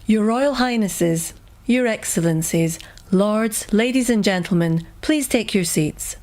Your Royal Highnesses, Your Excellencies, Lords, Ladies and Gentlemen, please take your seats.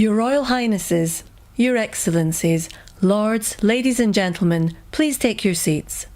Your Royal Highnesses, Your Excellencies, Lords, Ladies and Gentlemen, please take your seats.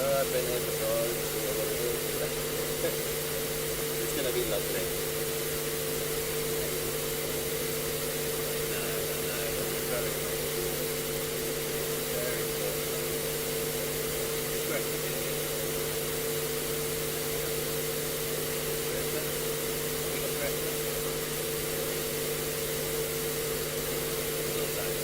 I've been here before. It's going to be lovely. No, very cool. Very cool. It's great to be here. Have we got breakfast? It's all time.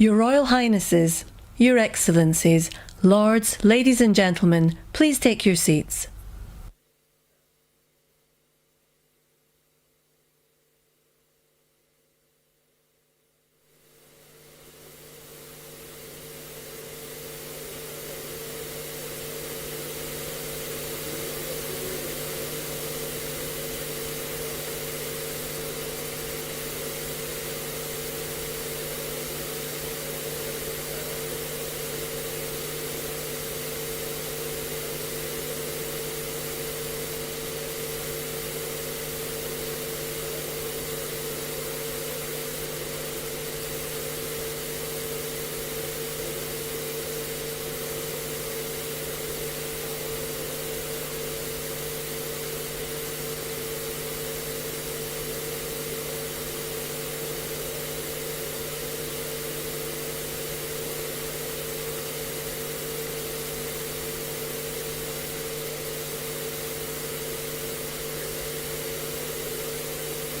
Your Royal Highnesses, Your Excellencies, Lords, ladies and gentlemen, please take your seats.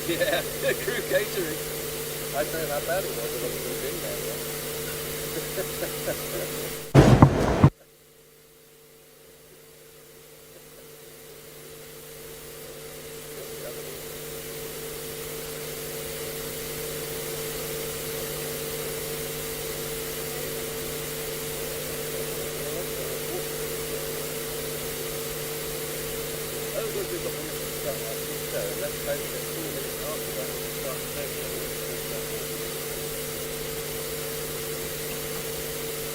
Yeah, crew catering. I don't know how bad it was, but I'm still doing that. Let's hope that 4 minutes after that we start to take it.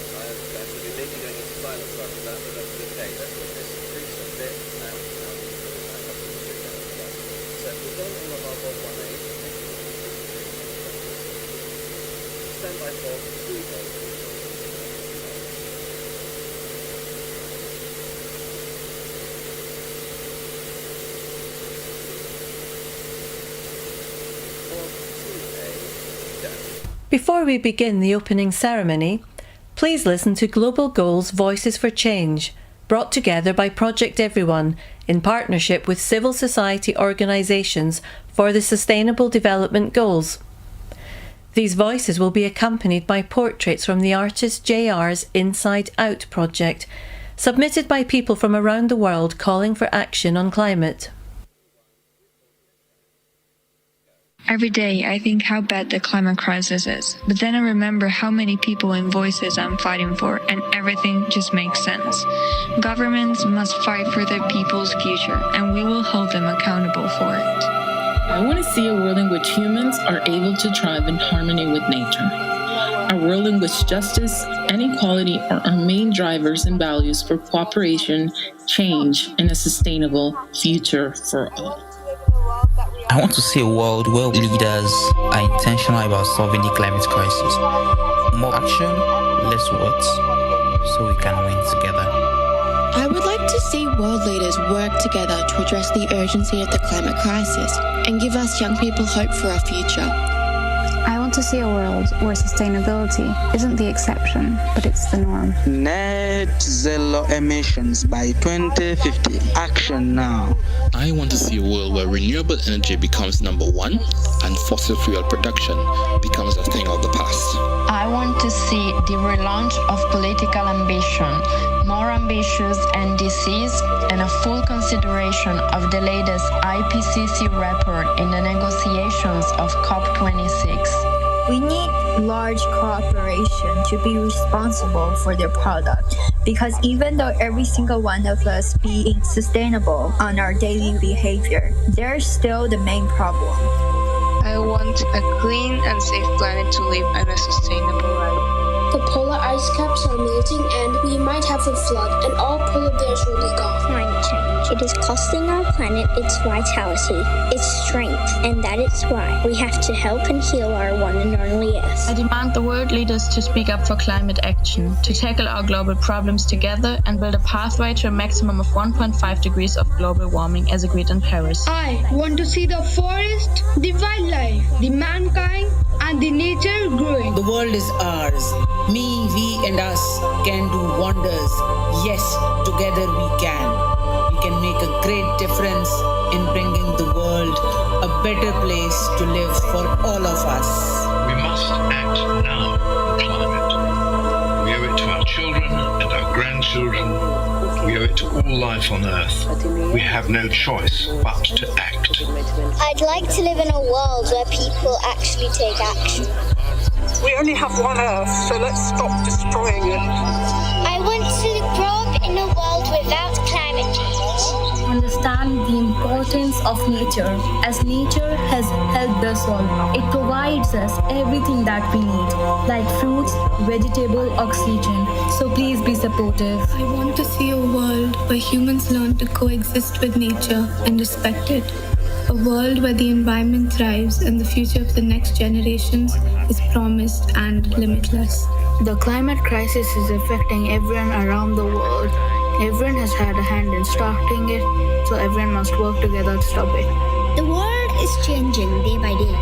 I understand. So we may be going into silence after that, but that's okay. Let's get this increase a bit and so we've done all of our Bob 1A. Stand by Bob 3 volts. Before we begin the opening ceremony, please listen to Global Goals Voices for Change, brought together by Project Everyone in partnership with civil society organisations for the Sustainable Development Goals. These voices will be accompanied by portraits from the artist JR's Inside Out project, submitted by people from around the world calling for action on climate. Every day, I think how bad the climate crisis is, but then I remember how many people and voices I'm fighting for, and everything just makes sense. Governments must fight for their people's future, and we will hold them accountable for it. I want to see a world in which humans are able to thrive in harmony with nature. A world in which justice and equality are our main drivers and values for cooperation, change, and a sustainable future for all. I want to see a world where leaders are intentional about solving the climate crisis. More action, less words, so we can win together. I would like to see world leaders work together to address the urgency of the climate crisis and give us young people hope for our future. I want to see a world where sustainability isn't the exception, but it's the norm. Net zero emissions by 2050. Action now. I want to see a world where renewable energy becomes number one and fossil fuel production becomes a thing of the past. I want to see the relaunch of political ambition, more ambitious NDCs, and a full consideration of the latest IPCC report in the negotiations of COP26. We need large corporations to be responsible for their product, because even though every single one of us being sustainable on our daily behavior, there's still the main problem. I want a clean and safe planet to live and a sustainable life. The polar ice caps are melting and we might have a flood and all polar bears will be gone. Climate change. It is costing our planet its vitality, its strength, and that is why we have to help and heal our one and only Earth. I demand the world leaders to speak up for climate action, to tackle our global problems together and build a pathway to a maximum of 1.5 degrees of global warming as agreed in Paris. I want to see the forest, the wildlife, the mankind, and the nature growing. The world is ours. Me, we, and us can do wonders. Yes, together we can. We can make a great difference in bringing the world a better place to live for all of us. We must act now. climate. We owe it to our children and our grandchildren. We owe it to all life on Earth. We have no choice but to act. I'd like to live in a world where people actually take action. We only have one Earth, so let's stop destroying it. I want to grow up in a world without climate change. Understand the importance of nature, as nature has helped us all. It provides us everything that we need, like fruits, vegetable, oxygen. So please be supportive. I want to see a world where humans learn to coexist with nature and respect it. A world where the environment thrives and the future of the next generations is promised and limitless. The climate crisis is affecting everyone around the world. Everyone has had a hand in starting it, so everyone must work together to stop it. The world is changing day by day.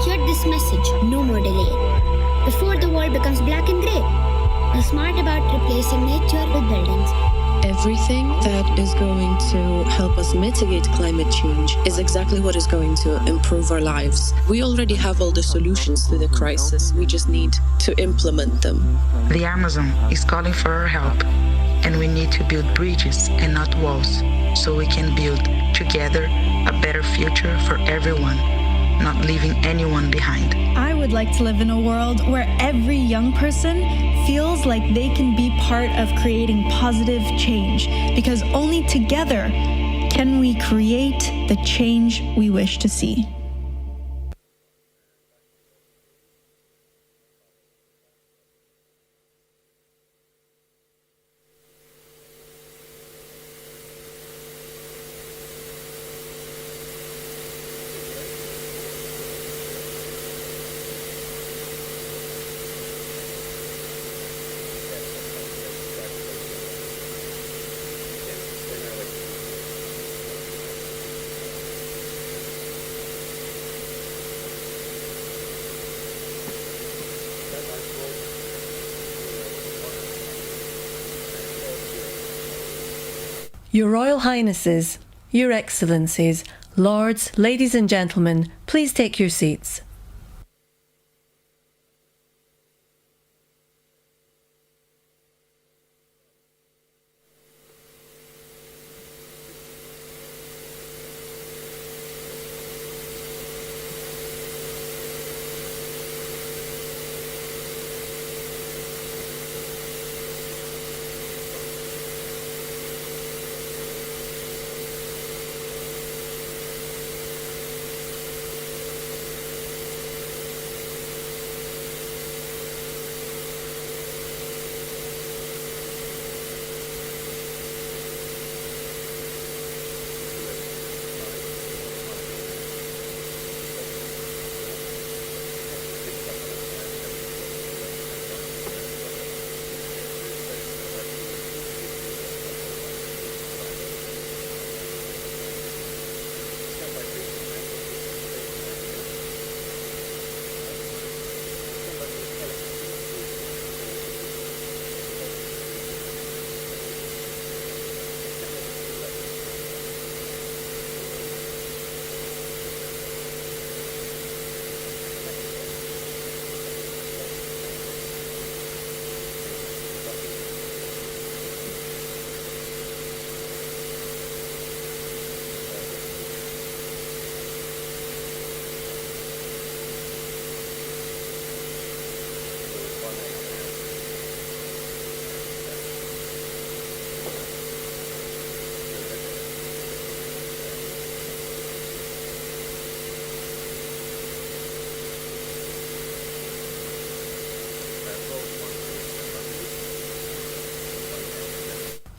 Hear this message, no more delay. Before the world becomes black and grey, be smart about replacing nature with buildings. Everything that is going to help us mitigate climate change is exactly what is going to improve our lives. We already have all the solutions to the crisis. We just need to implement them. The Amazon is calling for our help, and we need to build bridges and not walls, so we can build together a better future for everyone, not leaving anyone behind. I would like to live in a world where every young person feels like they can be part of creating positive change, because only together can we create the change we wish to see. Your Royal Highnesses, Your Excellencies, Lords, Ladies and Gentlemen, please take your seats.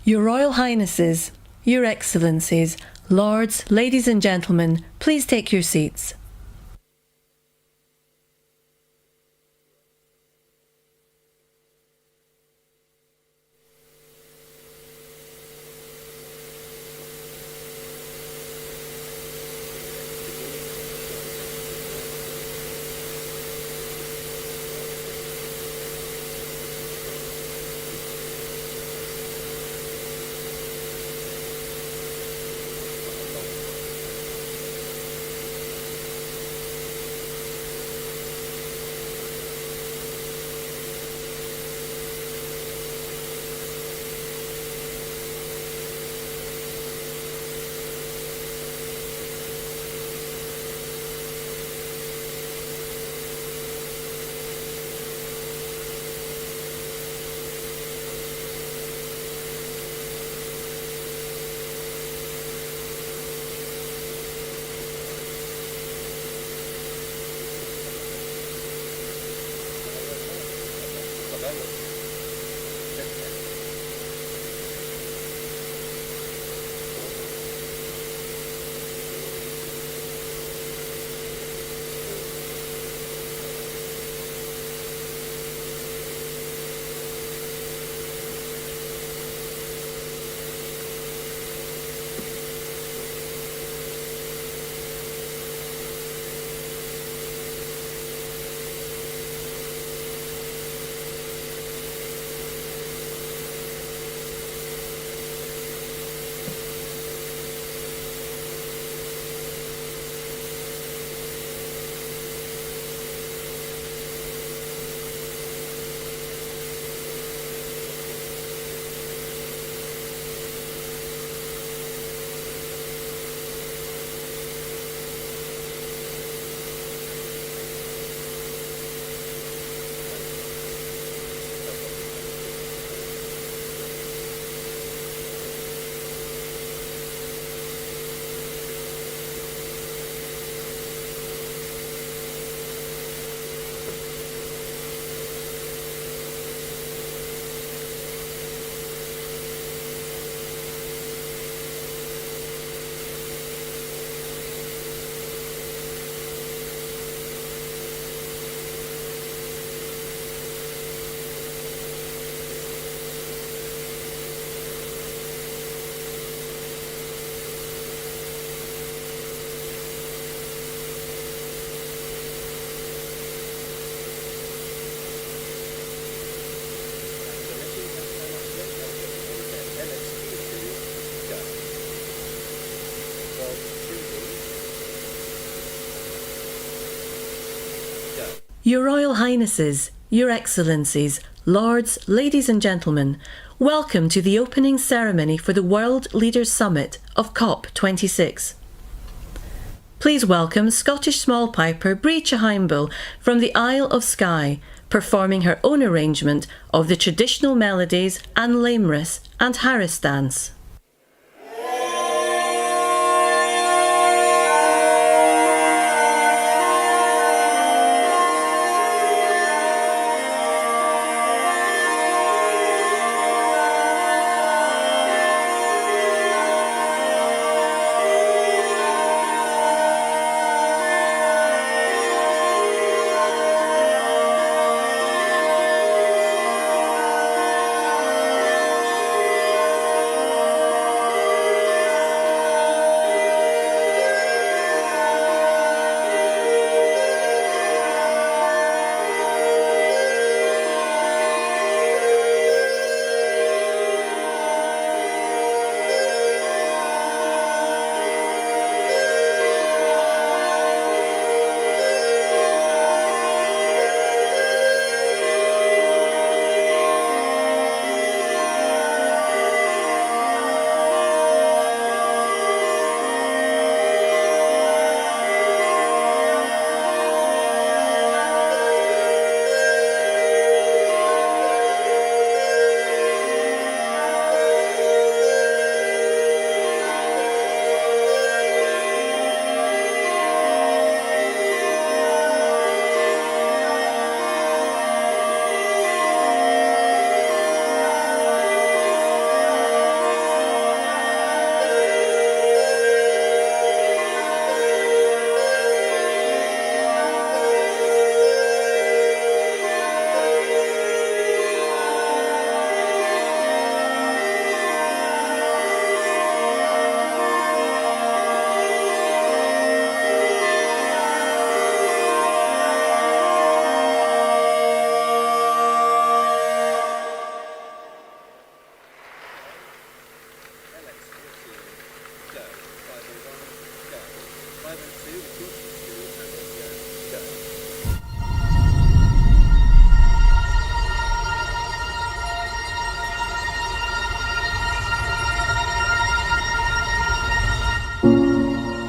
Your Royal Highnesses, Your Excellencies, Lords, Ladies and Gentlemen, please take your seats. Your Royal Highnesses, Your Excellencies, Lords, Ladies and Gentlemen, welcome to the opening ceremony for the World Leaders Summit of COP26. Please welcome Scottish small piper Breacha Heimbull from the Isle of Skye, performing her own arrangement of the traditional melodies and Lamris and Harris dance.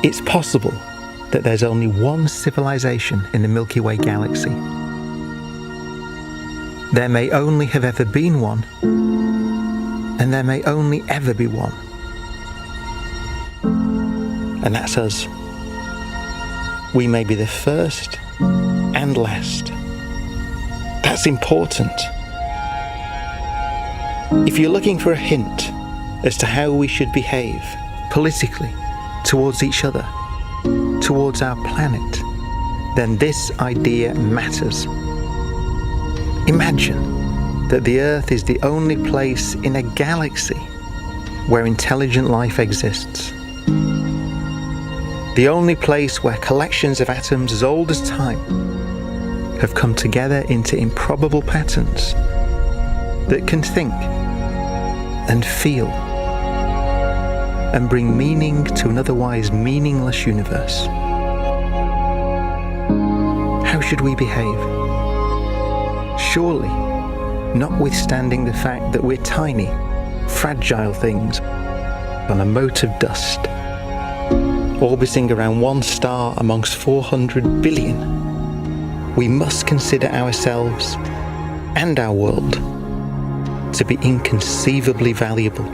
It's possible that there's only one civilization in the Milky Way galaxy. There may only have ever been one, and there may only ever be one. And that's us. We may be the first and last. That's important. If you're looking for a hint as to how we should behave politically, towards each other, towards our planet, then this idea matters. Imagine that the Earth is the only place in a galaxy where intelligent life exists. The only place where collections of atoms as old as time have come together into improbable patterns that can think and feel and bring meaning to an otherwise meaningless universe. How should we behave? Surely, notwithstanding the fact that we're tiny, fragile things on a mote of dust, orbiting around one star amongst 400 billion, we must consider ourselves and our world to be inconceivably valuable.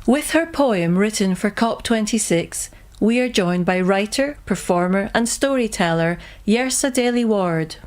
With her poem written for COP26, we are joined by writer, performer and storyteller Yersa Daly Ward.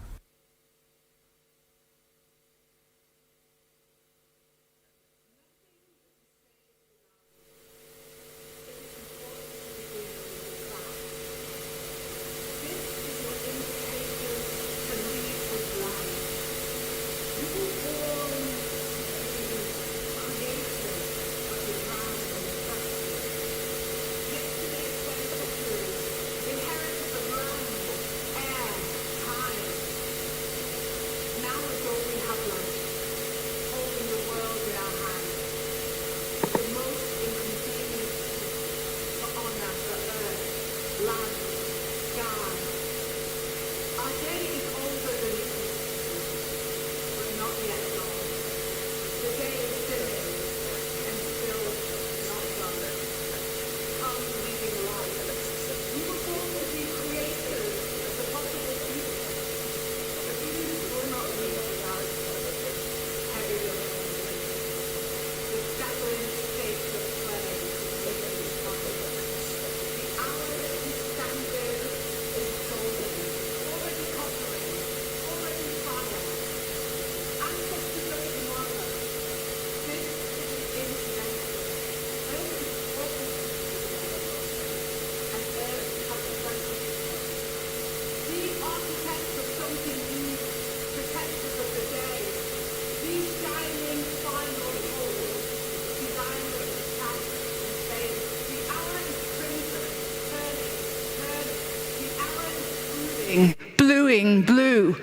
bluing blue.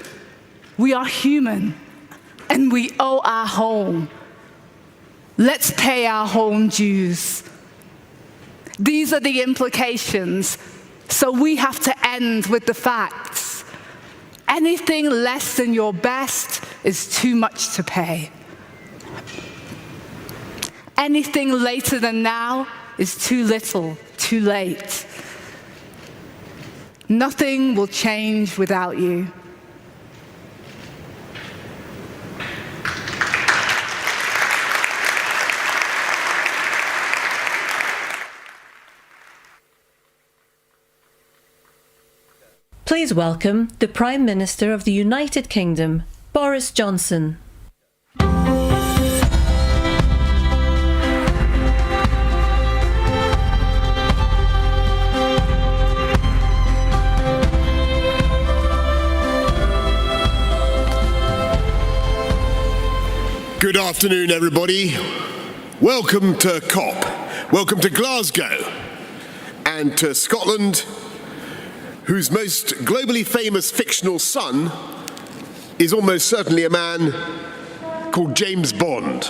We are human, and we owe our home. Let's pay our home dues. These are the implications, so we have to end with the facts. Anything less than your best is too much to pay. Anything later than now is too little, too late. Nothing will change without you. Please welcome the Prime Minister of the United Kingdom, Boris Johnson. Good afternoon, everybody. Welcome to COP. Welcome to Glasgow and to Scotland, whose most globally famous fictional son is almost certainly a man called James Bond,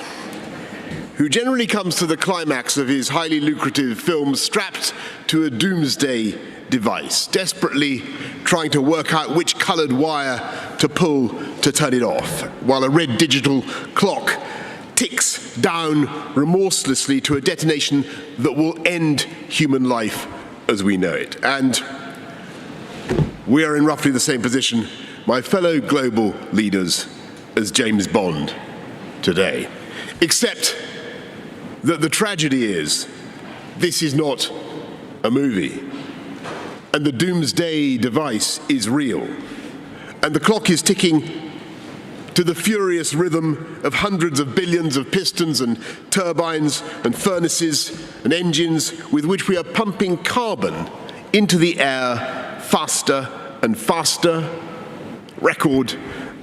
who generally comes to the climax of his highly lucrative films strapped to a doomsday device, desperately trying to work out which coloured wire to pull to turn it off, while a red digital clock ticks down remorselessly to a detonation that will end human life as we know it. And we are in roughly the same position, my fellow global leaders, as James Bond today. Except that the tragedy is, this is not a movie. And the doomsday device is real. And the clock is ticking to the furious rhythm of hundreds of billions of pistons and turbines and furnaces and engines with which we are pumping carbon into the air faster and faster, record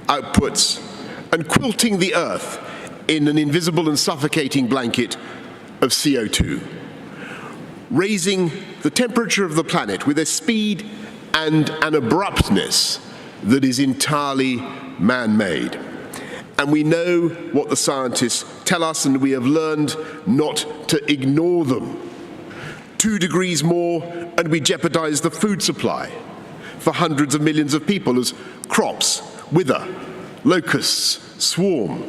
outputs, and quilting the Earth in an invisible and suffocating blanket of CO2, raising the temperature of the planet with a speed and an abruptness that is entirely man-made. And we know what the scientists tell us, and we have learned not to ignore them. 2 degrees more, and we jeopardize the food supply for hundreds of millions of people as crops wither, locusts swarm.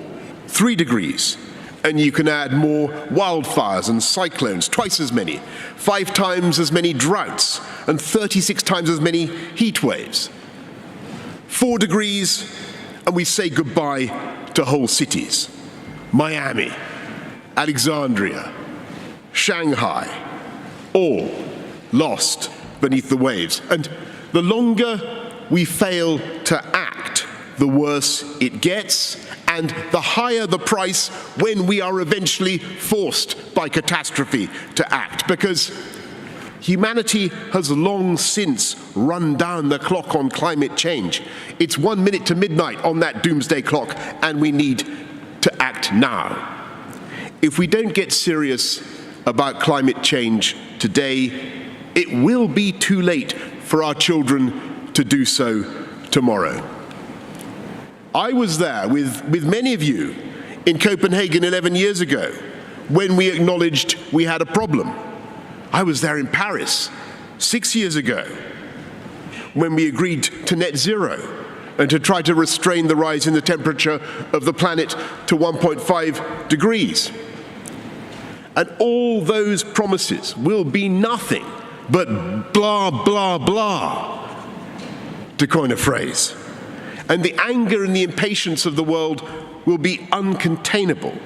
3 degrees, and you can add more wildfires and cyclones, twice as many, 5 times as many droughts, and 36 times as many heat waves. 4 degrees, and we say goodbye to whole cities. Miami, Alexandria, Shanghai, all lost beneath the waves. And the longer we fail to act, the worse it gets, and the higher the price when we are eventually forced by catastrophe to act. Because humanity has long since run down the clock on climate change. It's 1 minute to midnight on that doomsday clock, and we need to act now. If we don't get serious about climate change today, it will be too late for our children to do so tomorrow. I was there with many of you in Copenhagen 11 years ago when we acknowledged we had a problem. I was there in Paris 6 years ago when we agreed to net zero and to try to restrain the rise in the temperature of the planet to 1.5 degrees. And all those promises will be nothing but blah, blah, blah, to coin a phrase. And the anger and the impatience of the world will be uncontainable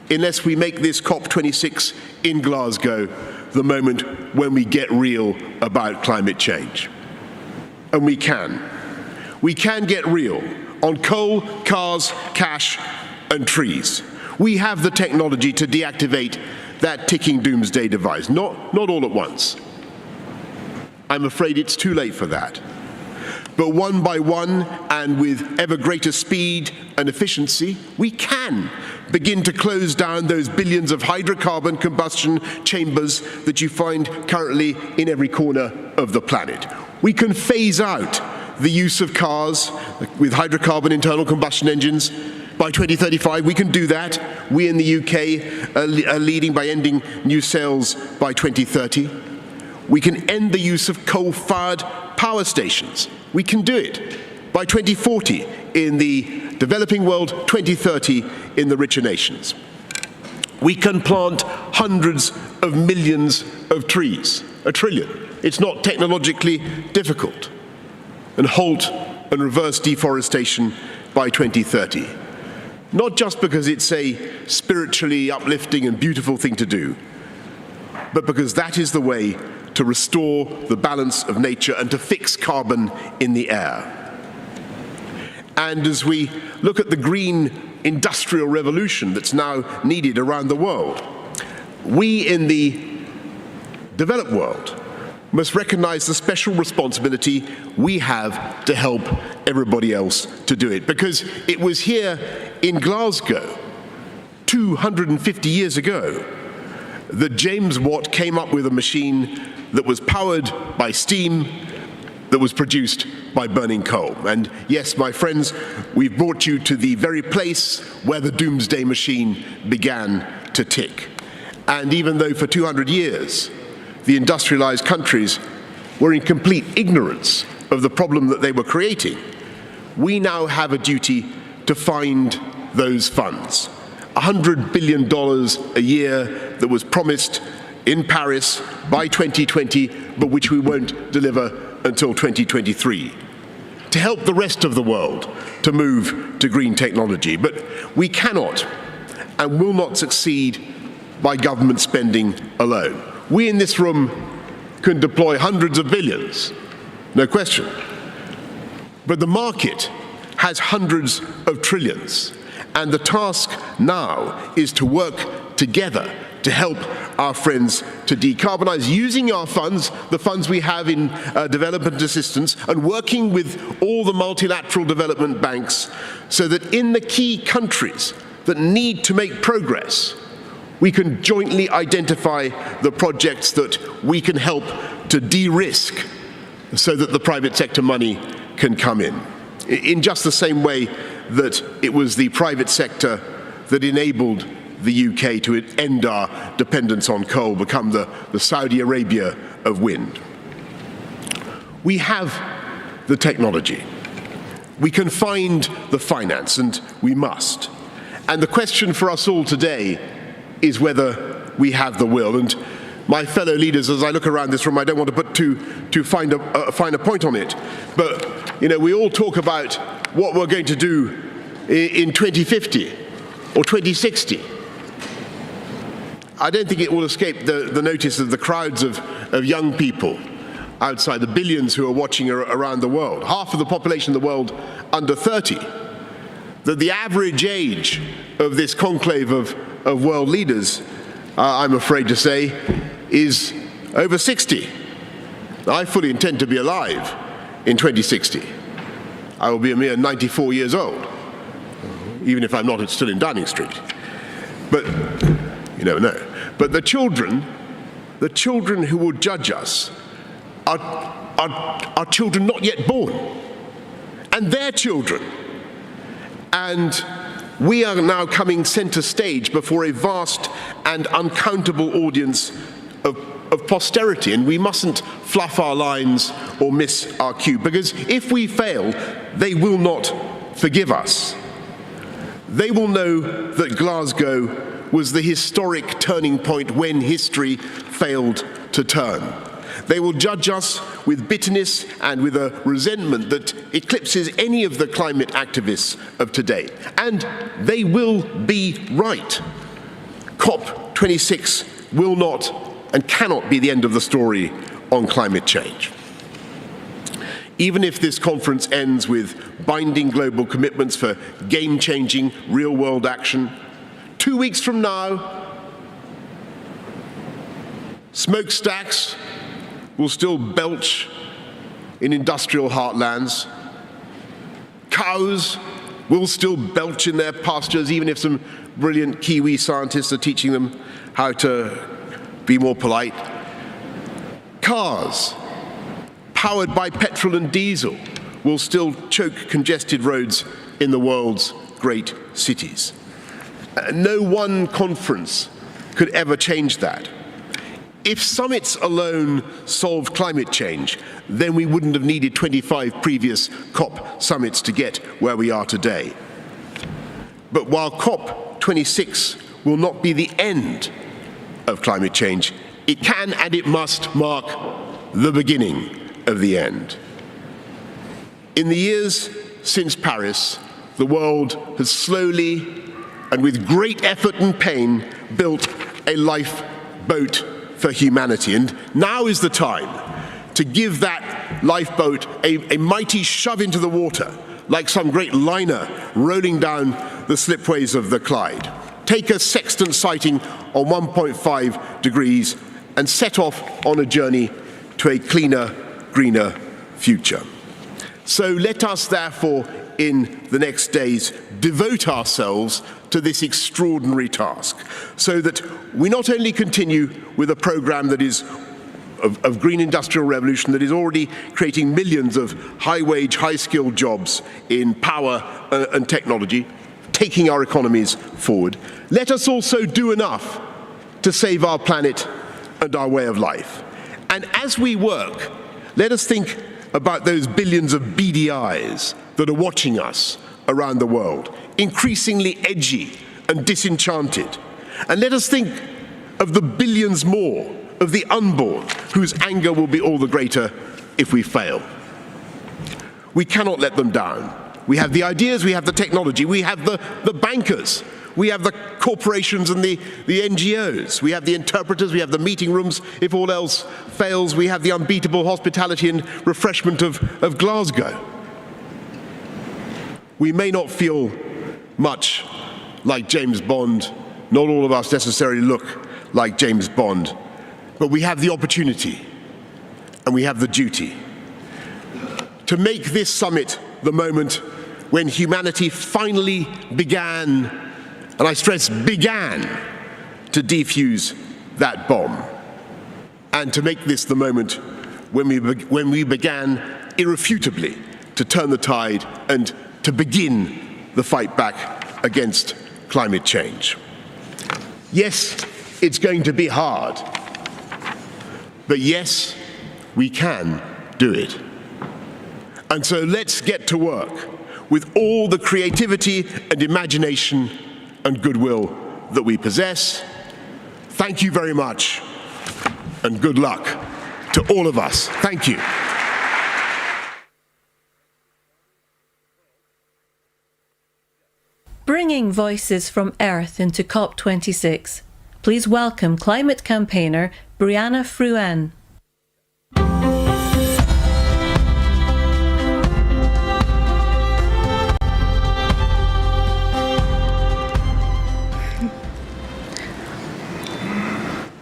unless we make this COP26 in Glasgow the moment when we get real about climate change. And we can. We can get real on coal, cars, cash, and trees. We have the technology to deactivate that ticking doomsday device, not all at once. I'm afraid it's too late for that. But one by one, and with ever greater speed and efficiency, we can begin to close down those billions of hydrocarbon combustion chambers that you find currently in every corner of the planet. We can phase out the use of cars with hydrocarbon internal combustion engines by 2035. We can do that. We in the UK are leading by ending new sales by 2030. We can end the use of coal-fired power stations. We can do it by 2040 in the developing world, 2030 in the richer nations. We can plant hundreds of millions of trees, 1 trillion. It's not technologically difficult. And halt and reverse deforestation by 2030. Not just because it's a spiritually uplifting and beautiful thing to do, but because that is the way to restore the balance of nature and to fix carbon in the air. And as we look at the green industrial revolution that's now needed around the world, we in the developed world must recognize the special responsibility we have to help everybody else to do it. Because it was here in Glasgow 250 years ago that James Watt came up with a machine that was powered by steam, that was produced by burning coal. And yes, my friends, we've brought you to the very place where the doomsday machine began to tick. And even though for 200 years the industrialized countries were in complete ignorance of the problem that they were creating, we now have a duty to find those funds. $100 billion a year that was promised in Paris by 2020, but which we won't deliver until 2023, to help the rest of the world to move to green technology. But we cannot and will not succeed by government spending alone. We in this room can deploy hundreds of billions, no question. But the market has hundreds of trillions. And the task now is to work together to help our friends to decarbonize, using our funds, the funds we have in development assistance, and working with all the multilateral development banks so that in the key countries that need to make progress, we can jointly identify the projects that we can help to de-risk so that the private sector money can come in just the same way that it was the private sector that enabled the UK to end our dependence on coal, become the Saudi Arabia of wind. We have the technology. We can find the finance, and we must. And the question for us all today is whether we have the will. And my fellow leaders, as I look around this room, I don't want to put too fine a point on it, but we all talk about what we're going to do in 2050 or 2060. I don't think it will escape the notice of the crowds of young people outside, the billions who are watching around the world, half of the population of the world under 30, that the average age of this conclave of world leaders, I'm afraid to say, is over 60. I fully intend to be alive in 2060. I will be a mere 94 years old, even if I'm not still in Downing Street. But you never know. But the children who will judge us are children not yet born, and their children. And we are now coming center stage before a vast and uncountable audience of posterity, and we mustn't fluff our lines or miss our cue, because if we fail, they will not forgive us. They will know that Glasgow was the historic turning point when history failed to turn. They will judge us with bitterness and with a resentment that eclipses any of the climate activists of today. And they will be right. COP26 will not and cannot be the end of the story on climate change. Even if this conference ends with binding global commitments for game-changing, real-world action, 2 weeks from now, smokestacks will still belch in industrial heartlands. Cows will still belch in their pastures, even if some brilliant Kiwi scientists are teaching them how to be more polite. Cars, powered by petrol and diesel, will still choke congested roads in the world's great cities. No one conference could ever change that. If summits alone solved climate change, then we wouldn't have needed 25 previous COP summits to get where we are today. But while COP26 will not be the end of climate change, it can and it must mark the beginning of the end. In the years since Paris, the world has slowly and with great effort and pain built a lifeboat for humanity. And now is the time to give that lifeboat a mighty shove into the water, like some great liner rolling down the slipways of the Clyde. Take a sextant sighting on 1.5 degrees and set off on a journey to a cleaner, greener future. So let us therefore, in the next days, devote ourselves to this extraordinary task, so that we not only continue with a program that is of green industrial revolution that is already creating millions of high-wage, high-skilled jobs in power and technology, taking our economies forward. Let us also do enough to save our planet and our way of life. And as we work, let us think about those billions of beady eyes that are watching us around the world, increasingly edgy and disenchanted. And let us think of the billions more of the unborn, whose anger will be all the greater if we fail. We cannot let them down. We have the ideas, we have the technology, we have the bankers, we have the corporations and the NGOs, we have the interpreters, we have the meeting rooms. If all else fails, we have the unbeatable hospitality and refreshment of Glasgow. We may not feel much like James Bond, not all of us necessarily look like James Bond, but we have the opportunity and we have the duty to make this summit the moment when humanity finally began, and I stress began, to defuse that bomb, and to make this the moment when we began irrefutably to turn the tide and to begin the fight back against climate change. Yes, it's going to be hard, but yes, we can do it. And so let's get to work with all the creativity and imagination and goodwill that we possess. Thank you very much, and good luck to all of us. Thank you. Bringing voices from Earth into COP26, please welcome climate campaigner Brianna Fruin.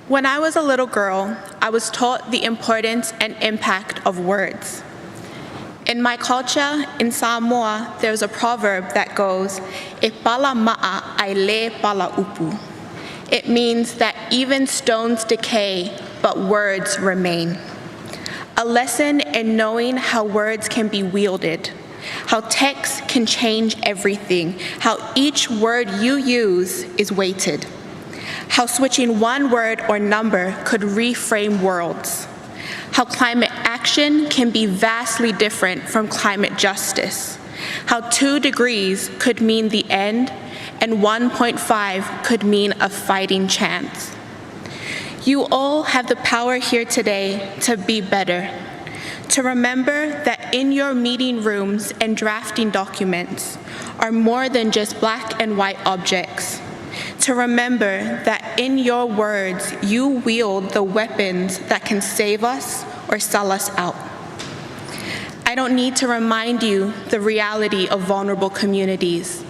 When I was a little girl, I was taught the importance and impact of words. In my culture, in Samoa, there's a proverb that goes, "E pala ma'a ai le pala upu." It means that even stones decay, but words remain. A lesson in knowing how words can be wielded, how text can change everything, how each word you use is weighted, how switching one word or number could reframe worlds, how climate action can be vastly different from climate justice, how 2 degrees could mean the end and 1.5 could mean a fighting chance. You all have the power here today to be better, to remember that in your meeting rooms and drafting documents are more than just black and white objects, to remember that in your words you wield the weapons that can save us or sell us out. I don't need to remind you the reality of vulnerable communities.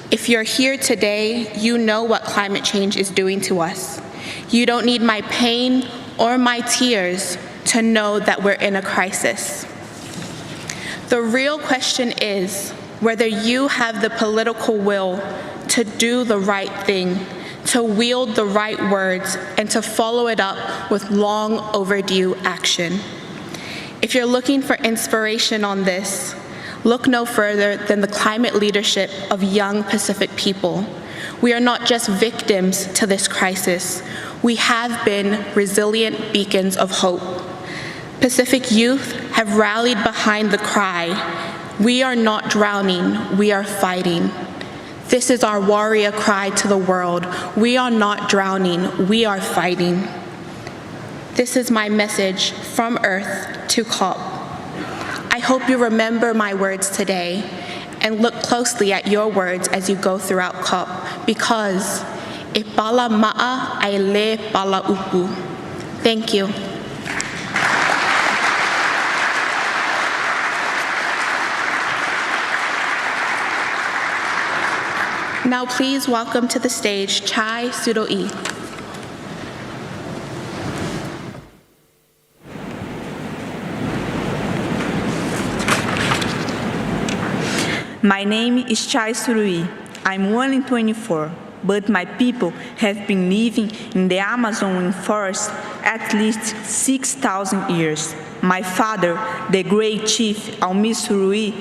If you're here today, you know what climate change is doing to us. You don't need my pain or my tears to know that we're in a crisis. The real question is whether you have the political will to do the right thing, to wield the right words, and to follow it up with long overdue action. If you're looking for inspiration on this, look no further than the climate leadership of young Pacific people. We are not just victims to this crisis. We have been resilient beacons of hope. Pacific youth have rallied behind the cry, "We are not drowning, we are fighting." This is our warrior cry to the world. We are not drowning, we are fighting. This is my message from Earth to COP. I hope you remember my words today and look closely at your words as you go throughout COP, because e pala ma'a ai le pala upu. Thank you. Now please welcome to the stage Chai Sudoi. My name is Chai Surui. I'm only 24, but my people have been living in the Amazon rainforest at least 6,000 years. My father, the great chief Almi Surui,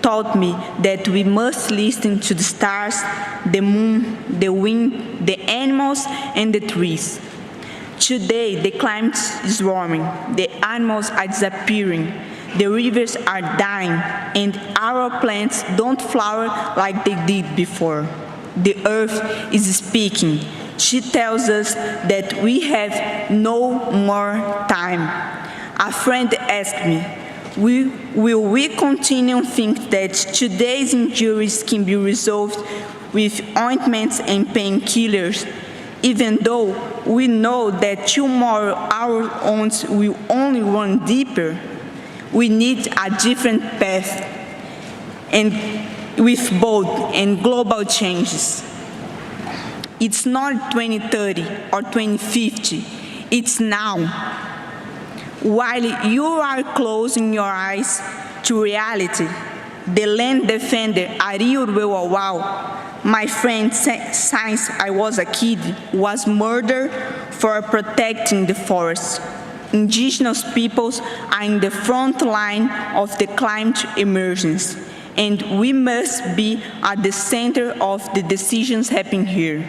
taught me that we must listen to the stars, the moon, the wind, the animals, and the trees. Today, the climate is warming, the animals are disappearing, the rivers are dying, and our plants don't flower like they did before. The earth is speaking. She tells us that we have no more time. A friend asked me, will we continue to think that today's injuries can be resolved with ointments and painkillers, even though we know that tomorrow our wounds will only run deeper? We need a different path, and with bold and global changes. It's not 2030 or 2050, it's now. While you are closing your eyes to reality, the land defender Ariel Wewawau, my friend since I was a kid, was murdered for protecting the forest. Indigenous peoples are in the front line of the climate emergence, and we must be at the center of the decisions happening here.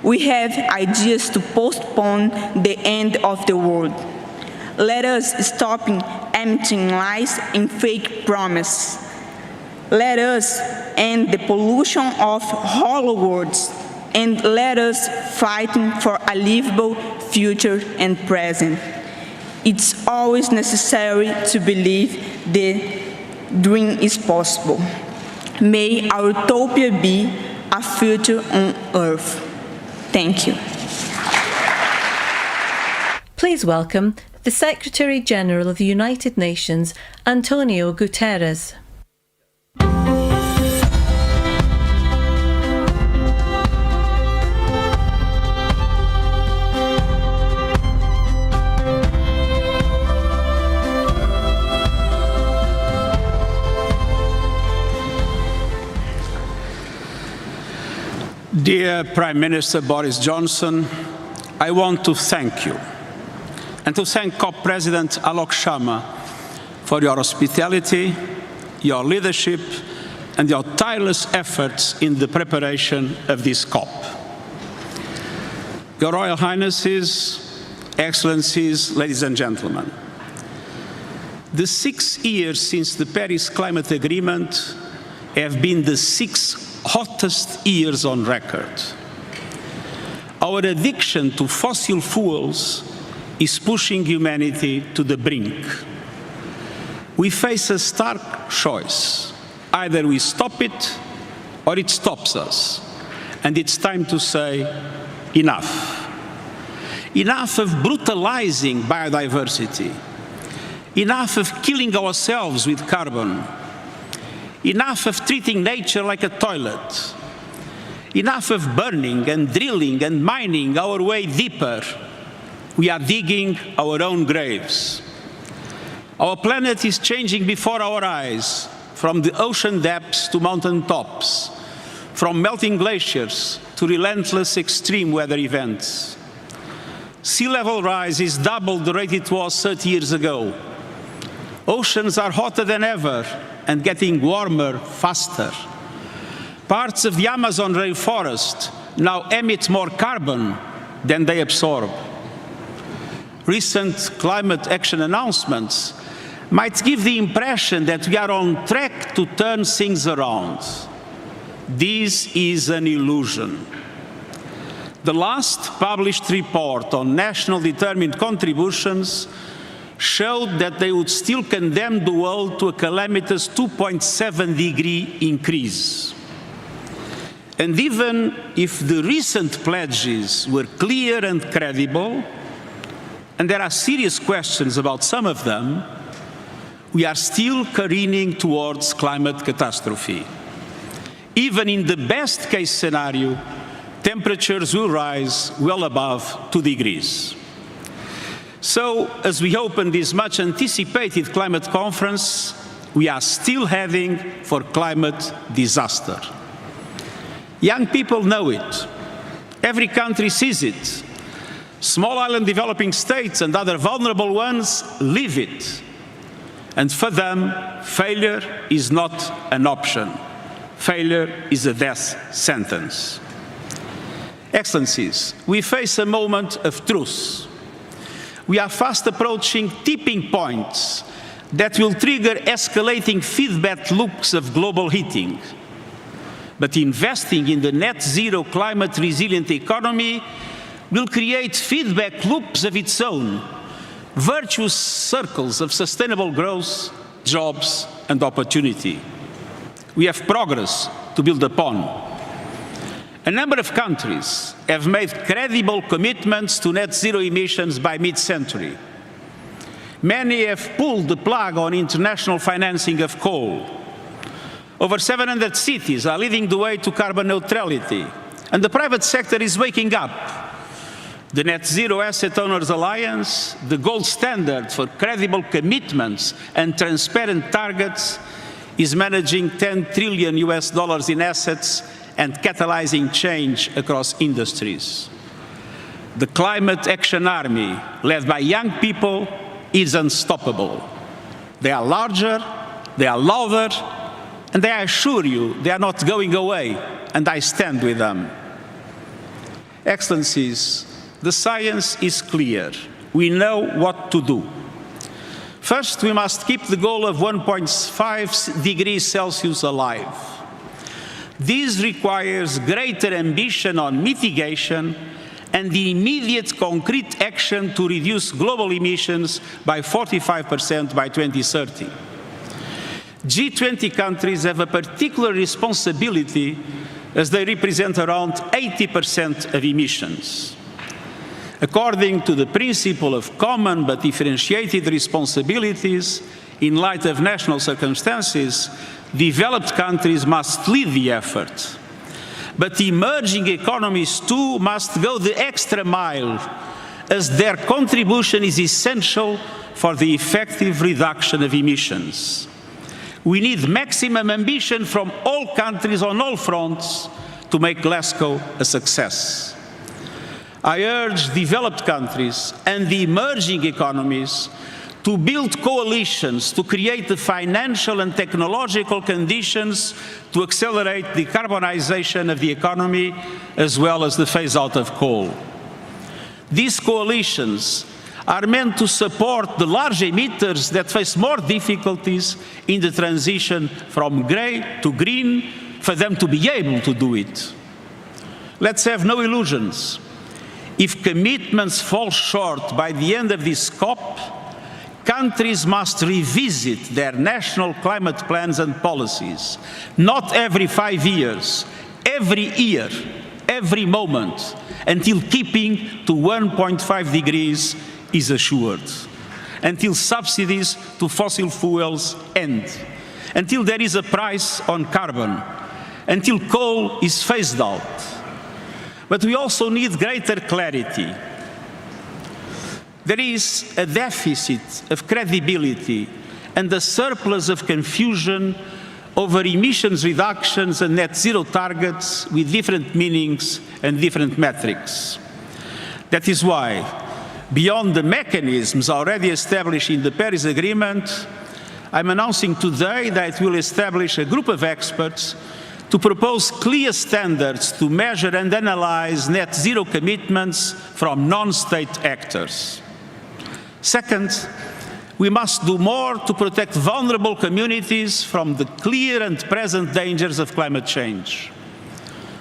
We have ideas to postpone the end of the world. Let us stop emptying lies and fake promises. Let us end the pollution of hollow words, and let us fight for a livable future and present. It's always necessary to believe the dream is possible. May our utopia be a future on Earth. Thank you. Please welcome the Secretary General of the United Nations, Antonio Guterres. Dear Prime Minister Boris Johnson, I want to thank you and to thank COP President Alok Sharma for your hospitality, your leadership, and your tireless efforts in the preparation of this COP. Your Royal Highnesses, Excellencies, ladies and gentlemen, the 6 years since the Paris Climate Agreement have been the 6 hottest years on record. Our addiction to fossil fuels is pushing humanity to the brink. We face a stark choice. Either we stop it or it stops us. And it's time to say, enough. Enough of brutalizing biodiversity. Enough of killing ourselves with carbon. Enough of treating nature like a toilet. Enough of burning and drilling and mining our way deeper. We are digging our own graves. Our planet is changing before our eyes, from the ocean depths to mountain tops, from melting glaciers to relentless extreme weather events. Sea level rise is double the rate it was 30 years ago. Oceans are hotter than ever, and getting warmer faster. Parts of the Amazon rainforest now emit more carbon than they absorb. Recent climate action announcements might give the impression that we are on track to turn things around. This is an illusion. The last published report on national determined contributions showed that they would still condemn the world to a calamitous 2.7-degree increase. And even if the recent pledges were clear and credible, and there are serious questions about some of them, we are still careening towards climate catastrophe. Even in the best-case scenario, temperatures will rise well above 2 degrees. So, as we open this much-anticipated climate conference, we are still heading for climate disaster. Young people know it. Every country sees it. Small island developing states and other vulnerable ones live it. And for them, failure is not an option. Failure is a death sentence. Excellencies, we face a moment of truth. We are fast approaching tipping points that will trigger escalating feedback loops of global heating. But investing in the net zero climate resilient economy will create feedback loops of its own, virtuous circles of sustainable growth, jobs, and opportunity. We have progress to build upon. A number of countries have made credible commitments to net zero emissions by mid-century. Many have pulled the plug on international financing of coal. Over 700 cities are leading the way to carbon neutrality, and the private sector is waking up. The Net Zero Asset Owners Alliance, the gold standard for credible commitments and transparent targets, is managing $10 trillion in assets and catalyzing change across industries. The Climate Action Army, led by young people, is unstoppable. They are larger, they are louder, and I assure you, they are not going away, and I stand with them. Excellencies, the science is clear. We know what to do. First, we must keep the goal of 1.5 degrees Celsius alive. This requires greater ambition on mitigation and the immediate concrete action to reduce global emissions by 45% by 2030. G20 countries have a particular responsibility as they represent around 80% of emissions. According to the principle of common but differentiated responsibilities, in light of national circumstances, developed countries must lead the effort. But emerging economies too must go the extra mile, as their contribution is essential for the effective reduction of emissions. We need maximum ambition from all countries on all fronts to make Glasgow a success. I urge developed countries and the emerging economies to build coalitions to create the financial and technological conditions to accelerate the decarbonization of the economy as well as the phase-out of coal. These coalitions are meant to support the large emitters that face more difficulties in the transition from grey to green for them to be able to do it. Let's have no illusions. If commitments fall short by the end of this COP, countries must revisit their national climate plans and policies, not every 5 years, every year, every moment, until keeping to 1.5 degrees is assured, until subsidies to fossil fuels end, until there is a price on carbon, until coal is phased out. But we also need greater clarity. There is a deficit of credibility and a surplus of confusion over emissions reductions and net zero targets with different meanings and different metrics. That is why, beyond the mechanisms already established in the Paris Agreement, I'm announcing today that we'll establish a group of experts to propose clear standards to measure and analyze net zero commitments from non-state actors. Second, we must do more to protect vulnerable communities from the clear and present dangers of climate change.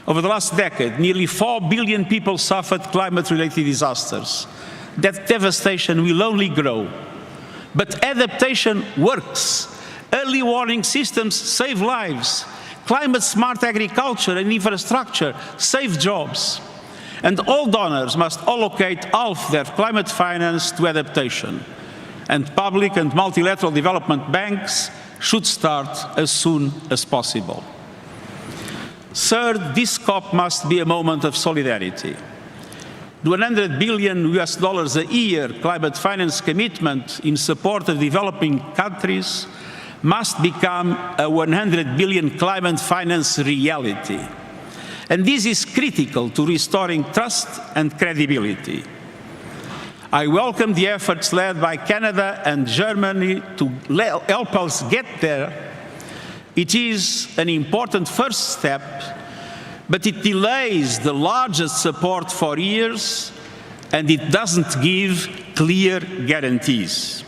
Over the last decade, nearly 4 billion people suffered climate-related disasters. That devastation will only grow. But adaptation works. Early warning systems save lives. Climate-smart agriculture and infrastructure save jobs. And all donors must allocate half their climate finance to adaptation. And public and multilateral development banks should start as soon as possible. Third, this COP must be a moment of solidarity. The $100 billion a year climate finance commitment in support of developing countries must become a 100 billion climate finance reality. And this is critical to restoring trust and credibility. I welcome the efforts led by Canada and Germany to help us get there. It is an important first step, but it delays the largest support for years, and it doesn't give clear guarantees.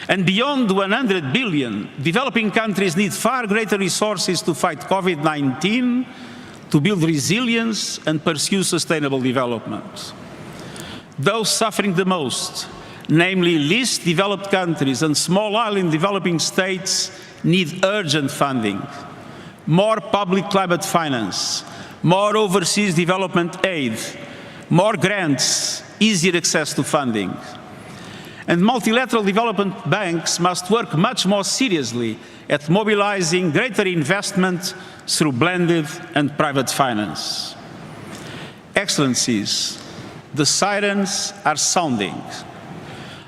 And beyond 100 billion, developing countries need far greater resources to fight COVID-19, to build resilience and pursue sustainable development. Those suffering the most, namely least developed countries and small island developing states, need urgent funding, more public climate finance, more overseas development aid, more grants, easier access to funding. And multilateral development banks must work much more seriously at mobilizing greater investment through blended and private finance. Excellencies, the sirens are sounding.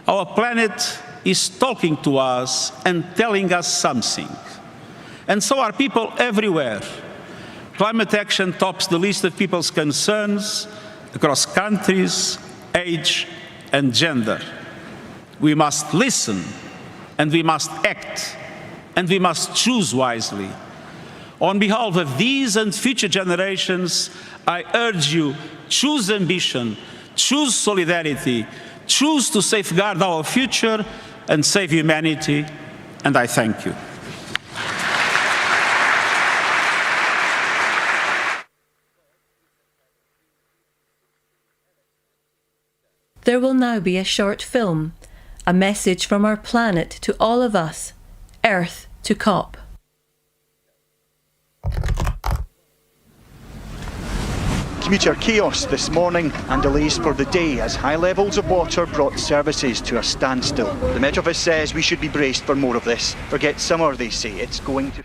Our planet is talking to us and telling us something. And so are people everywhere. Climate action tops the list of people's concerns across countries, age, and gender. We must listen, and we must act, and we must choose wisely. On behalf of these and future generations, I urge you, choose ambition, choose solidarity, choose to safeguard our future and save humanity, and I thank you. There will now be a short film, a message from our planet to all of us, Earth to COP. Commuter chaos this morning and delays for the day as high levels of water brought services to a standstill. The Met Office says we should be braced for more of this. Forget summer, they say. It's going to...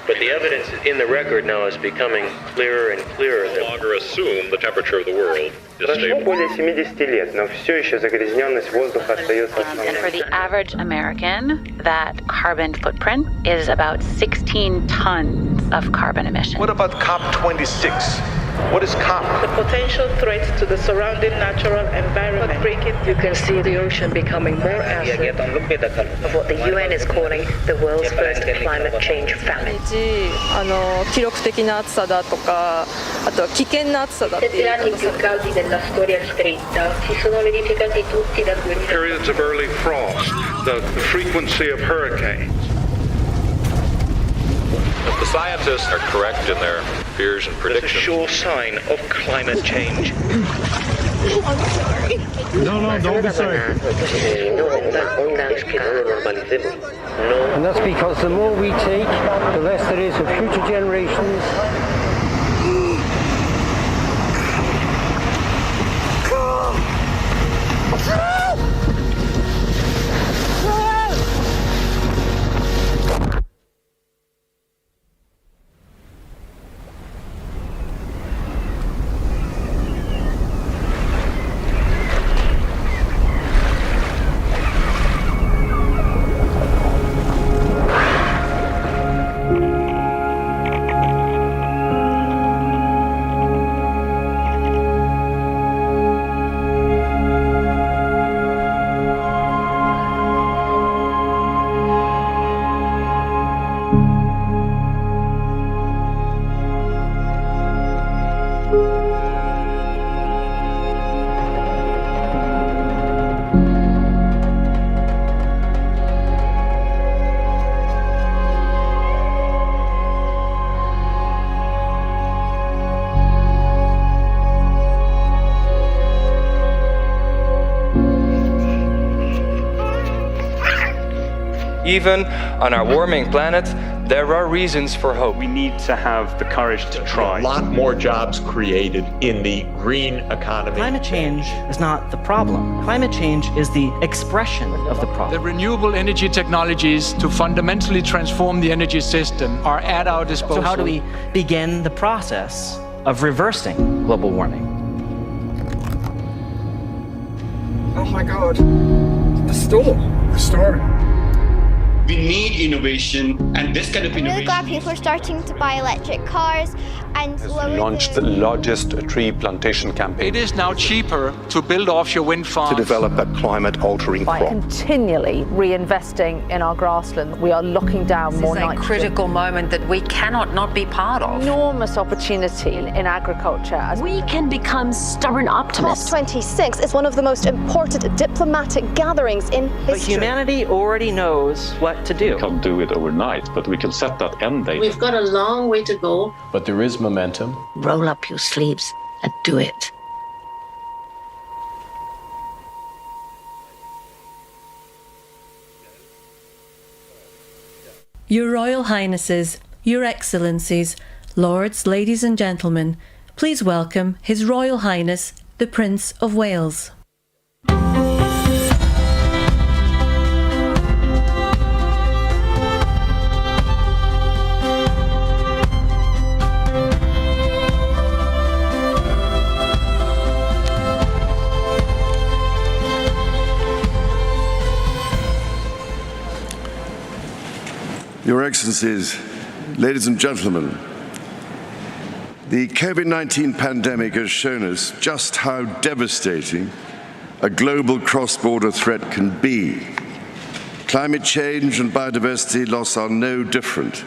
But the evidence in the record now is becoming clearer and clearer. No longer assume the temperature of the world is Прошло stable. более 70 лет, но все еще загрязненность воздуха остается And for the average American, that carbon footprint is about 16 tons of carbon emissions. What about COP26? What is COP? The potential threat to the surrounding natural environment. You can see the ocean becoming more acid of what the UN is calling the world's first climate change famine. 記録的な暑さだとか、あとは危険な暑さだっていう。 Periods of early frost, the frequency of hurricanes. The scientists are correct in their fears and predictions. It's a sure sign of climate change. I'm sorry. No, don't be sorry. And that's because the more we take, the less there is of future generations. Even on our warming planet, there are reasons for hope. We need to have the courage to try. A lot more jobs created in the green economy. Climate change is not the problem. Climate change is the expression of the problem. The renewable energy technologies to fundamentally transform the energy system are at our disposal. So how do we begin the process of reversing global warming? Oh my God, the storm. The storm. We need innovation, and this kind of innovation. I'm really glad people are starting to buy electric cars and launched the largest tree plantation campaign. It is now cheaper to build offshore wind farms. To develop a climate-altering crop. By continually reinvesting in our grassland, we are locking down more nitrogen. This is a critical moment that we cannot not be part of. Enormous opportunity in agriculture. We can become stubborn optimists. COP26 is one of the most important diplomatic gatherings in history. But humanity already knows what to do. We can't do it overnight, but we can set that end date. We've got a long way to go. But there is momentum. Roll up your sleeves and do it. Your Royal Highnesses, Your Excellencies, Lords, Ladies and Gentlemen, please welcome His Royal Highness, the Prince of Wales. Your Excellencies, ladies and gentlemen, the COVID-19 pandemic has shown us just how devastating a global cross-border threat can be. Climate change and biodiversity loss are no different.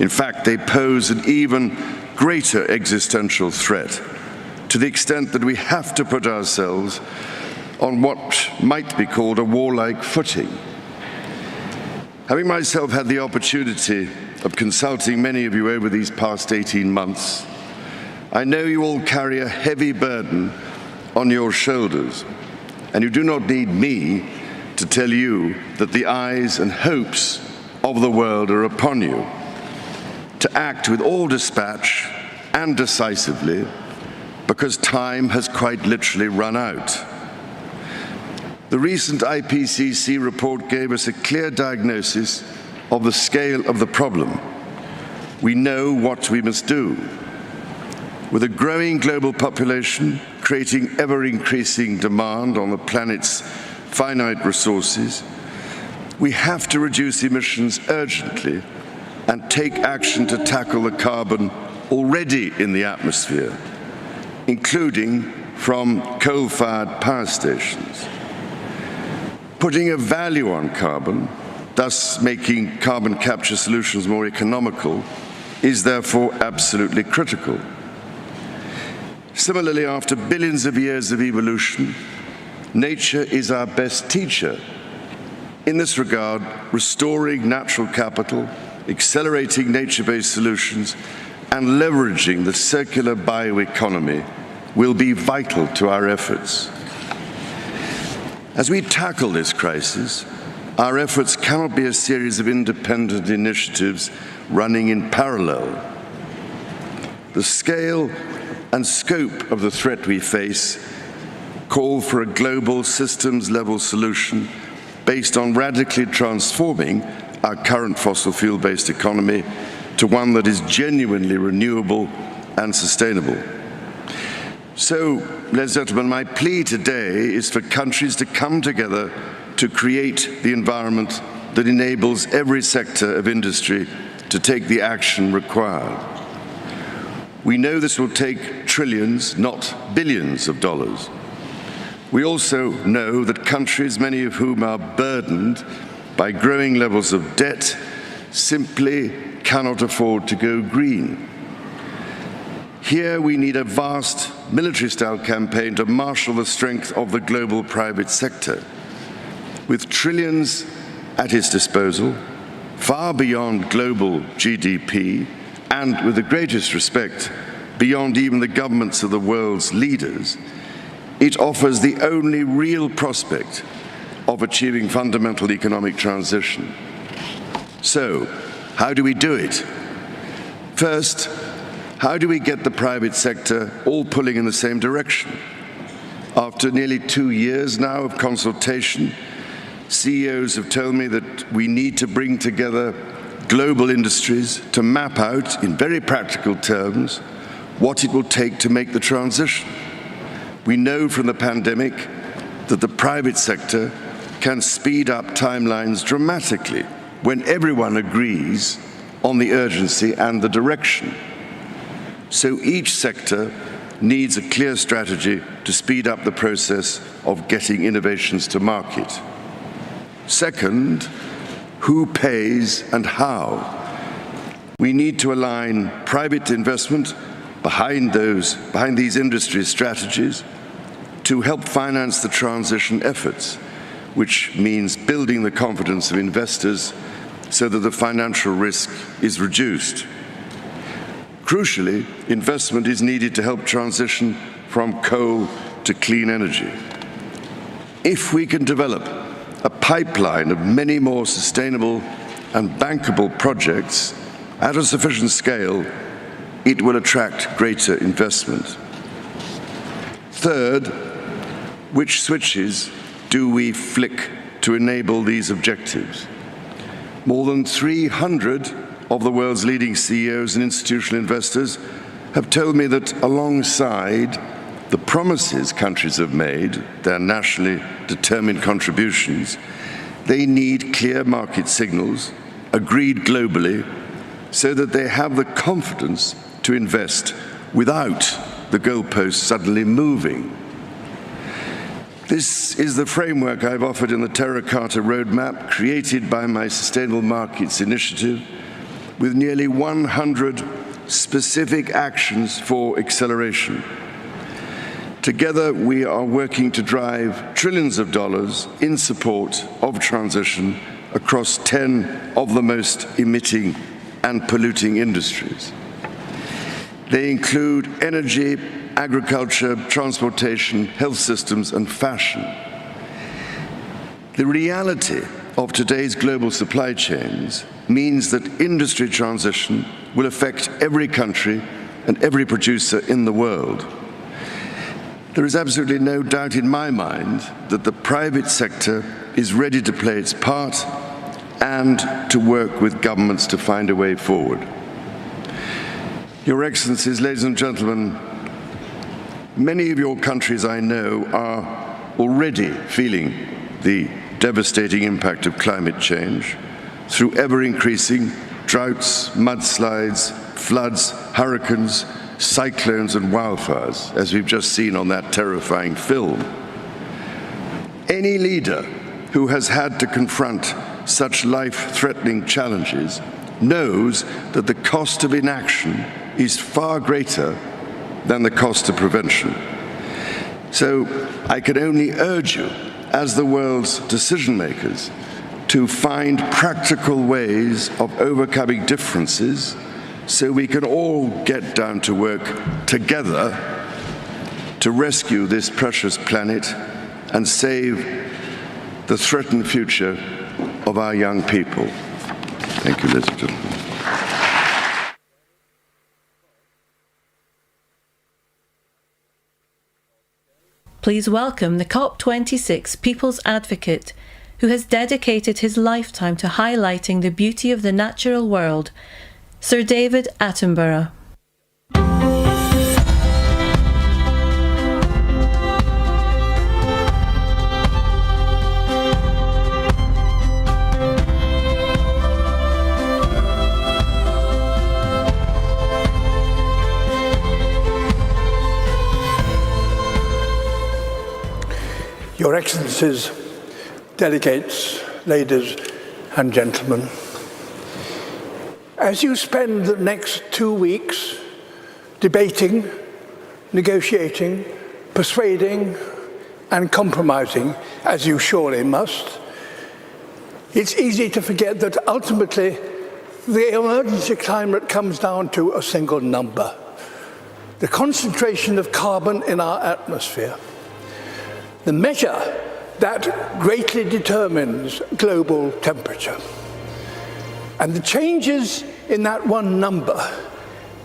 In fact, they pose an even greater existential threat, to the extent that we have to put ourselves on what might be called a warlike footing. Having myself had the opportunity of consulting many of you over these past 18 months, I know you all carry a heavy burden on your shoulders, and you do not need me to tell you that the eyes and hopes of the world are upon you, to act with all dispatch and decisively, because time has quite literally run out. The recent IPCC report gave us a clear diagnosis of the scale of the problem. We know what we must do. With a growing global population creating ever-increasing demand on the planet's finite resources, we have to reduce emissions urgently and take action to tackle the carbon already in the atmosphere, including from coal-fired power stations. Putting a value on carbon, thus making carbon capture solutions more economical, is therefore absolutely critical. Similarly, after billions of years of evolution, nature is our best teacher. In this regard, restoring natural capital, accelerating nature-based solutions, and leveraging the circular bioeconomy will be vital to our efforts. As we tackle this crisis, our efforts cannot be a series of independent initiatives running in parallel. The scale and scope of the threat we face call for a global systems-level solution based on radically transforming our current fossil fuel-based economy to one that is genuinely renewable and sustainable. So, ladies and gentlemen, my plea today is for countries to come together to create the environment that enables every sector of industry to take the action required. We know this will take trillions, not billions of dollars. We also know that countries, many of whom are burdened by growing levels of debt, simply cannot afford to go green. Here we need a vast military-style campaign to marshal the strength of the global private sector. With trillions at its disposal, far beyond global GDP, and with the greatest respect, beyond even the governments of the world's leaders, it offers the only real prospect of achieving fundamental economic transition. So, how do we do it? First, how do we get the private sector all pulling in the same direction? After nearly 2 years now of consultation, CEOs have told me that we need to bring together global industries to map out, in very practical terms, what it will take to make the transition. We know from the pandemic that the private sector can speed up timelines dramatically when everyone agrees on the urgency and the direction. So each sector needs a clear strategy to speed up the process of getting innovations to market. Second, who pays and how? We need to align private investment behind these industry strategies to help finance the transition efforts, which means building the confidence of investors so that the financial risk is reduced. Crucially, investment is needed to help transition from coal to clean energy. If we can develop a pipeline of many more sustainable and bankable projects at a sufficient scale, it will attract greater investment. Third, which switches do we flick to enable these objectives? More than 300 of the world's leading CEOs and institutional investors have told me that alongside the promises countries have made, their nationally determined contributions, they need clear market signals, agreed globally, so that they have the confidence to invest without the goalposts suddenly moving. This is the framework I've offered in the Terracotta Roadmap, created by my Sustainable Markets Initiative, with nearly 100 specific actions for acceleration. Together, we are working to drive trillions of dollars in support of transition across 10 of the most emitting and polluting industries. They include energy, agriculture, transportation, health systems, and fashion. The reality of today's global supply chains means that industry transition will affect every country and every producer in the world. There is absolutely no doubt in my mind that the private sector is ready to play its part and to work with governments to find a way forward. Your Excellencies, ladies and gentlemen, many of your countries I know are already feeling the devastating impact of climate change through ever-increasing droughts, mudslides, floods, hurricanes, cyclones and wildfires, as we've just seen on that terrifying film. Any leader who has had to confront such life-threatening challenges knows that the cost of inaction is far greater than the cost of prevention. So I can only urge you, as the world's decision makers, to find practical ways of overcoming differences so we can all get down to work together to rescue this precious planet and save the threatened future of our young people. Thank you, ladies and gentlemen. Please welcome the COP26 People's Advocate, who has dedicated his lifetime to highlighting the beauty of the natural world, Sir David Attenborough. Your Excellencies, delegates, ladies and gentlemen, as you spend the next 2 weeks debating, negotiating, persuading, and compromising, as you surely must, it's easy to forget that ultimately the emergency climate comes down to a single number: the concentration of carbon in our atmosphere. The measure that greatly determines global temperature. And the changes in that one number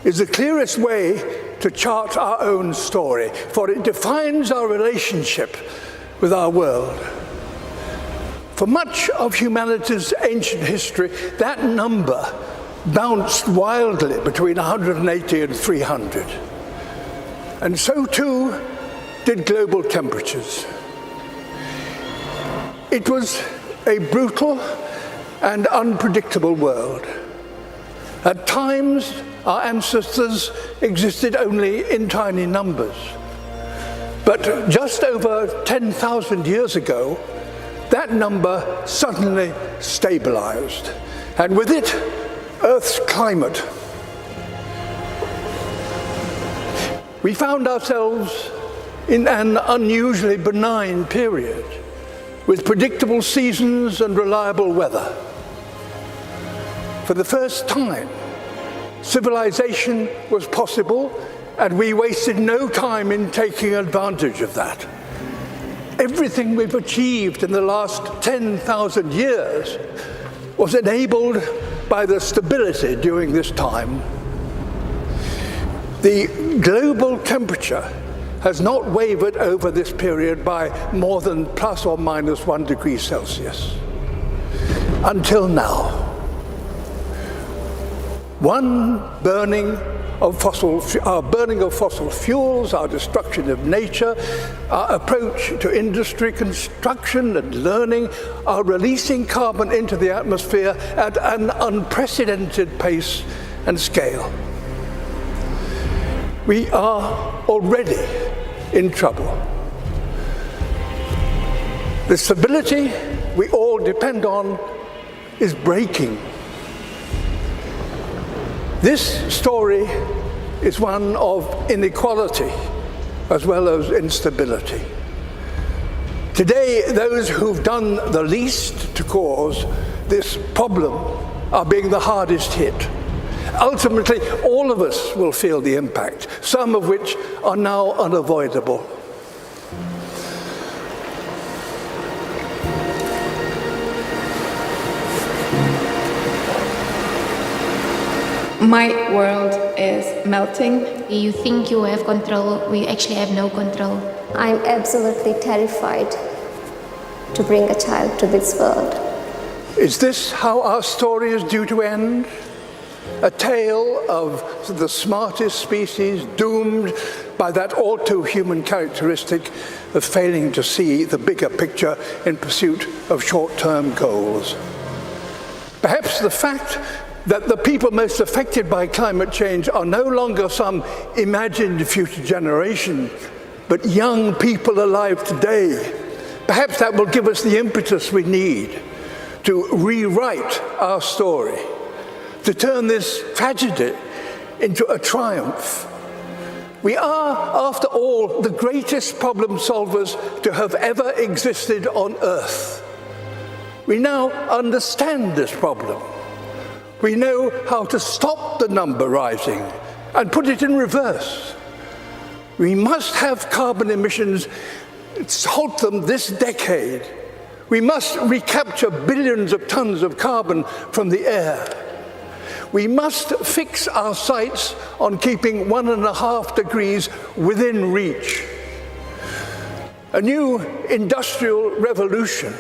is the clearest way to chart our own story, for it defines our relationship with our world. For much of humanity's ancient history, that number bounced wildly between 180 and 300. And so too did global temperatures. It was a brutal and unpredictable world. At times, our ancestors existed only in tiny numbers. But just over 10,000 years ago, that number suddenly stabilized, and with it, Earth's climate. We found ourselves in an unusually benign period, with predictable seasons and reliable weather. For the first time, civilization was possible, and we wasted no time in taking advantage of that. Everything we've achieved in the last 10,000 years was enabled by the stability during this time. The global temperature has not wavered over this period by more than plus or minus 1 degree Celsius. Until now. Our burning of fossil fuels, our destruction of nature, our approach to industry, construction and learning are releasing carbon into the atmosphere at an unprecedented pace and scale. We are already in trouble. The stability we all depend on is breaking. This story is one of inequality as well as instability. Today, those who've done the least to cause this problem are being the hardest hit. Ultimately, all of us will feel the impact, some of which are now unavoidable. My world is melting. You think you have control, we actually have no control. I'm absolutely terrified to bring a child to this world. Is this how our story is due to end? A tale of the smartest species doomed by that all too human characteristic of failing to see the bigger picture in pursuit of short-term goals. Perhaps the fact that the people most affected by climate change are no longer some imagined future generation, but young people alive today. Perhaps that will give us the impetus we need to rewrite our story, to turn this tragedy into a triumph. We are, after all, the greatest problem solvers to have ever existed on Earth. We now understand this problem. We know how to stop the number rising and put it in reverse. We must have carbon emissions, halt them this decade. We must recapture billions of tons of carbon from the air. We must fix our sights on keeping 1.5 degrees within reach. A new industrial revolution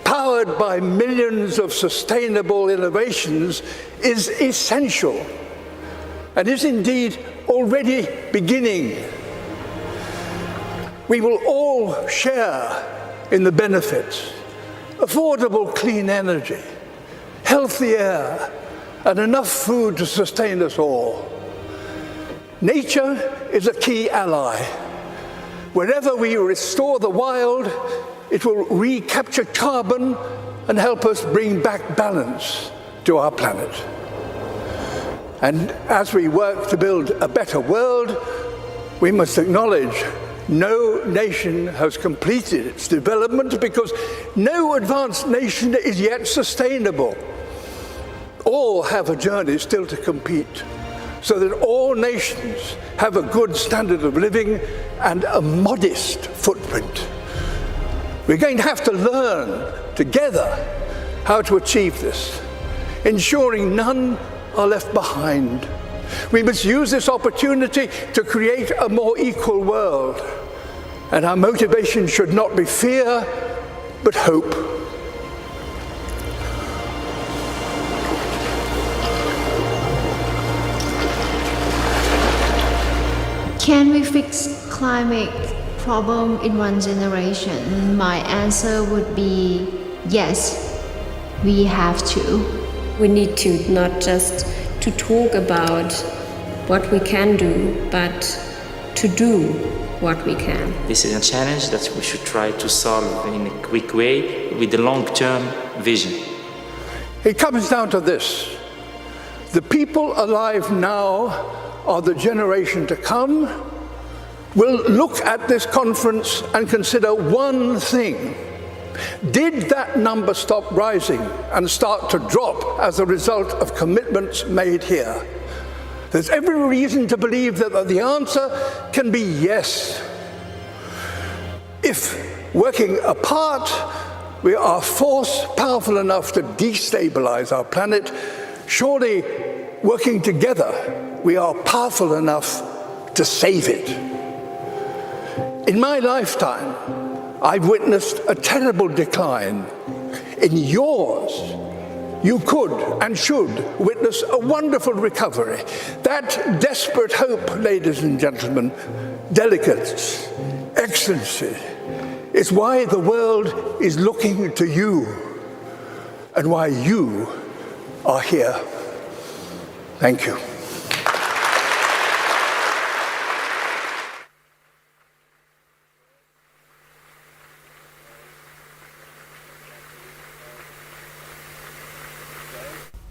powered by millions of sustainable innovations is essential and is indeed already beginning. We will all share in the benefits: affordable clean energy, healthy air, and enough food to sustain us all. Nature is a key ally. Wherever we restore the wild, it will recapture carbon and help us bring back balance to our planet. And as we work to build a better world, we must acknowledge no nation has completed its development because no advanced nation is yet sustainable. All have a journey still to compete, so that all nations have a good standard of living and a modest footprint. We're going to have to learn together how to achieve this. ensuring none are left behind. We must use this opportunity to create a more equal world. And our motivation should not be fear, but hope. Can we fix climate problem in one generation? My answer would be yes, we have to. We need to not just to talk about what we can do, but to do what we can. This is a challenge that we should try to solve in a quick way with a long-term vision. It comes down to this. The people alive now or the generation to come will look at this conference and consider one thing. Did that number stop rising and start to drop as a result of commitments made here? There's every reason to believe that the answer can be yes. If working apart, we are force powerful enough to destabilize our planet, surely working together, we are powerful enough to save it. In my lifetime, I've witnessed a terrible decline. In yours, you could and should witness a wonderful recovery. That desperate hope, ladies and gentlemen, delegates, excellency, is why the world is looking to you and why you are here. Thank you.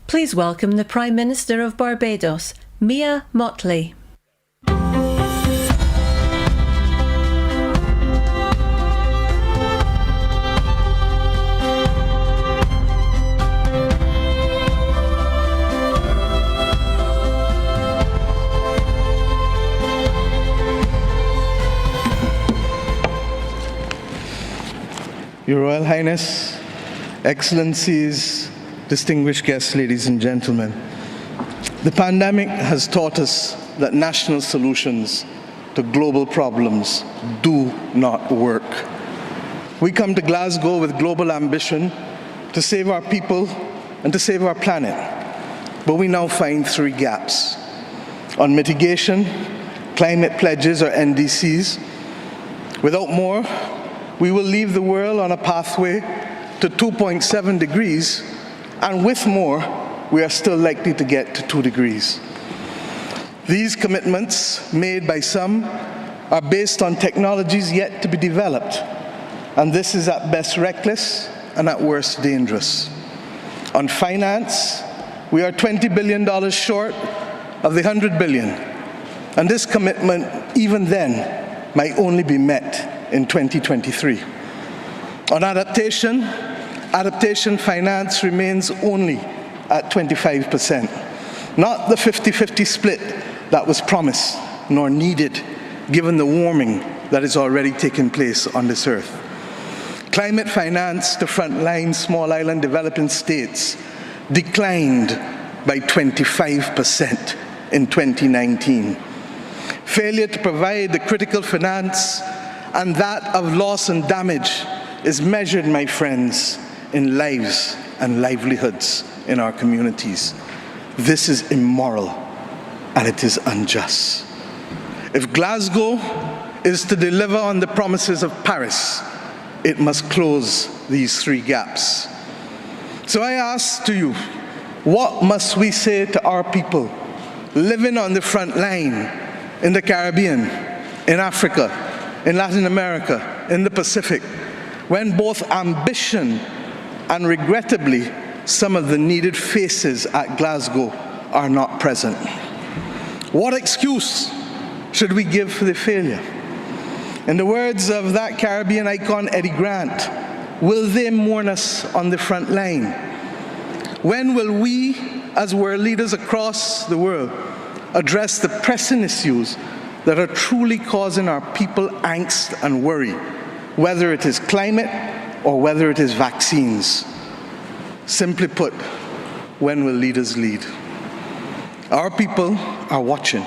Please welcome the Prime Minister of Barbados, Mia Mottley. Your Royal Highness, Excellencies, distinguished guests, ladies and gentlemen, the pandemic has taught us that national solutions to global problems do not work. We come to Glasgow with global ambition to save our people and to save our planet, but we now find three gaps. On mitigation, climate pledges or NDCs. Without more, we will leave the world on a pathway to 2.7 degrees, and with more, we are still likely to get to 2 degrees. These commitments, made by some, are based on technologies yet to be developed, and this is at best reckless and at worst dangerous. On finance, we are $20 billion short of the $100 billion, and this commitment, even then, might only be met in 2023. On adaptation finance remains only at 25%, not the 50-50 split that was promised nor needed given the warming that is already taking place on this earth. Climate finance to frontline small island developing states declined by 25% in 2019. Failure to provide the critical finance and that of loss and damage is measured, my friends, in lives and livelihoods in our communities. This is immoral and it is unjust. If Glasgow is to deliver on the promises of Paris, it must close these three gaps. So I ask to you, what must we say to our people living on the front line in the Caribbean, in Africa, in Latin America, in the Pacific, when both ambition and regrettably some of the needed faces at Glasgow are not present? What excuse should we give for the failure? In the words of that Caribbean icon, Eddie Grant, will they mourn us on the front line? When will we, as world leaders across the world, address the pressing issues that are truly causing our people angst and worry, whether it is climate or whether it is vaccines? Simply put, when will leaders lead? Our people are watching,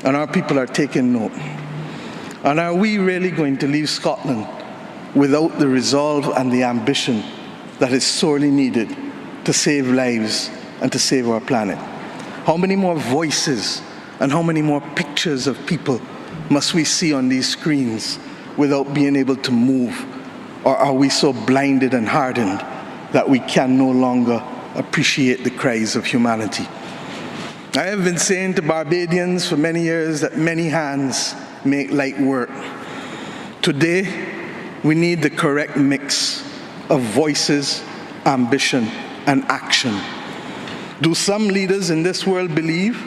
and our people are taking note. And are we really going to leave Scotland without the resolve and the ambition that is sorely needed to save lives and to save our planet? How many more voices and how many more pictures of people must we see on these screens without being able to move? Or are we so blinded and hardened that we can no longer appreciate the cries of humanity? I have been saying to Barbadians for many years that many hands make light work. Today, we need the correct mix of voices, ambition, and action. Do some leaders in this world believe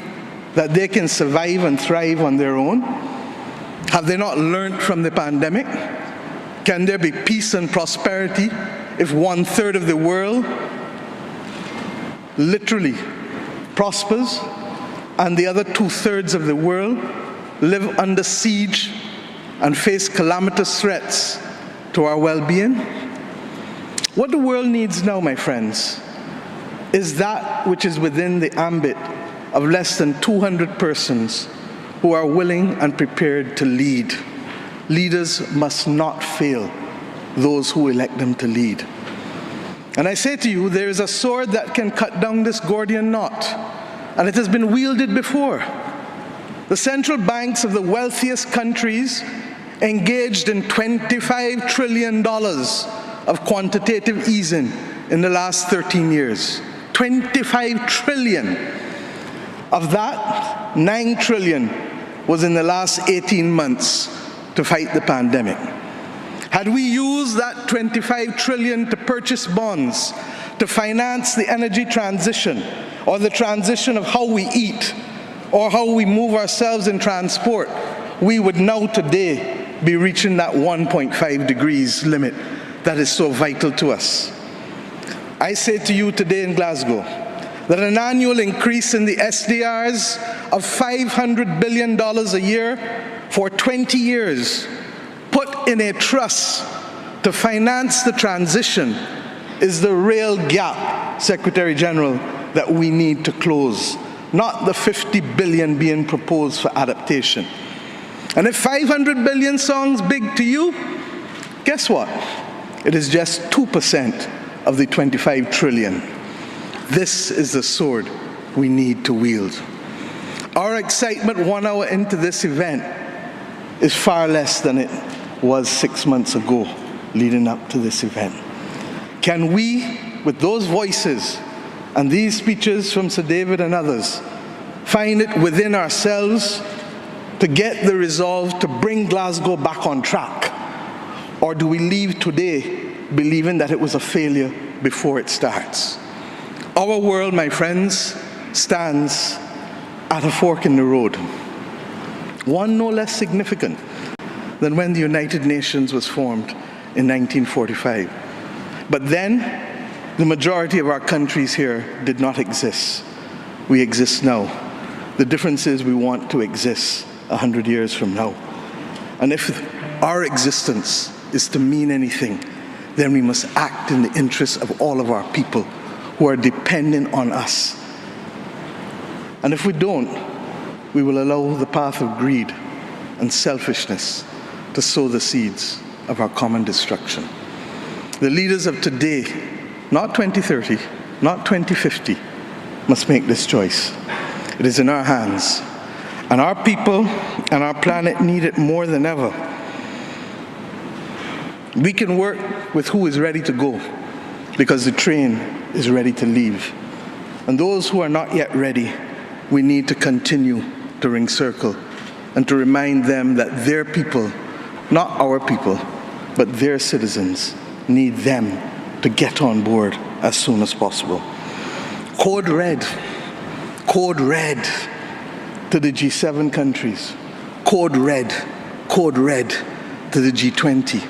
that they can survive and thrive on their own? Have they not learned from the pandemic? Can there be peace and prosperity if 1/3 of the world literally prospers and the other 2/3 of the world live under siege and face calamitous threats to our well-being? What the world needs now, my friends, is that which is within the ambit of less than 200 persons who are willing and prepared to lead. Leaders must not fail those who elect them to lead. And I say to you, there is a sword that can cut down this Gordian knot, and it has been wielded before. The central banks of the wealthiest countries engaged in $25 trillion of quantitative easing in the last 13 years. 25 trillion. Of that, 9 trillion was in the last 18 months to fight the pandemic. Had we used that 25 trillion to purchase bonds, to finance the energy transition, or the transition of how we eat, or how we move ourselves in transport, we would now today be reaching that 1.5 degrees limit that is so vital to us. I say to you today in Glasgow that an annual increase in the SDRs of $500 billion a year for 20 years, put in a trust to finance the transition, is the real gap, Secretary General, that we need to close, not the 50 billion being proposed for adaptation. And if 500 billion sounds big to you, guess what? It is just 2% of the 25 trillion. This is the sword we need to wield. Our excitement 1 hour into this event is far less than it was 6 months ago leading up to this event. Can we, with those voices and these speeches from Sir David and others, find it within ourselves to get the resolve to bring Glasgow back on track? Or do we leave today believing that it was a failure before it starts? Our world, my friends, stands at a fork in the road. One no less significant than when the United Nations was formed in 1945. But then, the majority of our countries here did not exist. We exist now. The difference is we want to exist 100 years from now. And if our existence is to mean anything, then we must act in the interests of all of our people who are dependent on us. And if we don't, we will allow the path of greed and selfishness to sow the seeds of our common destruction. The leaders of today, not 2030, not 2050, must make this choice. It is in our hands, and our people and our planet need it more than ever. We can work with who is ready to go, because the train is ready to leave. And those who are not yet ready, we need to continue to ring circle and to remind them that their people, not our people, but their citizens, need them to get on board as soon as possible. Code red to the G7 countries. Code red to the G20.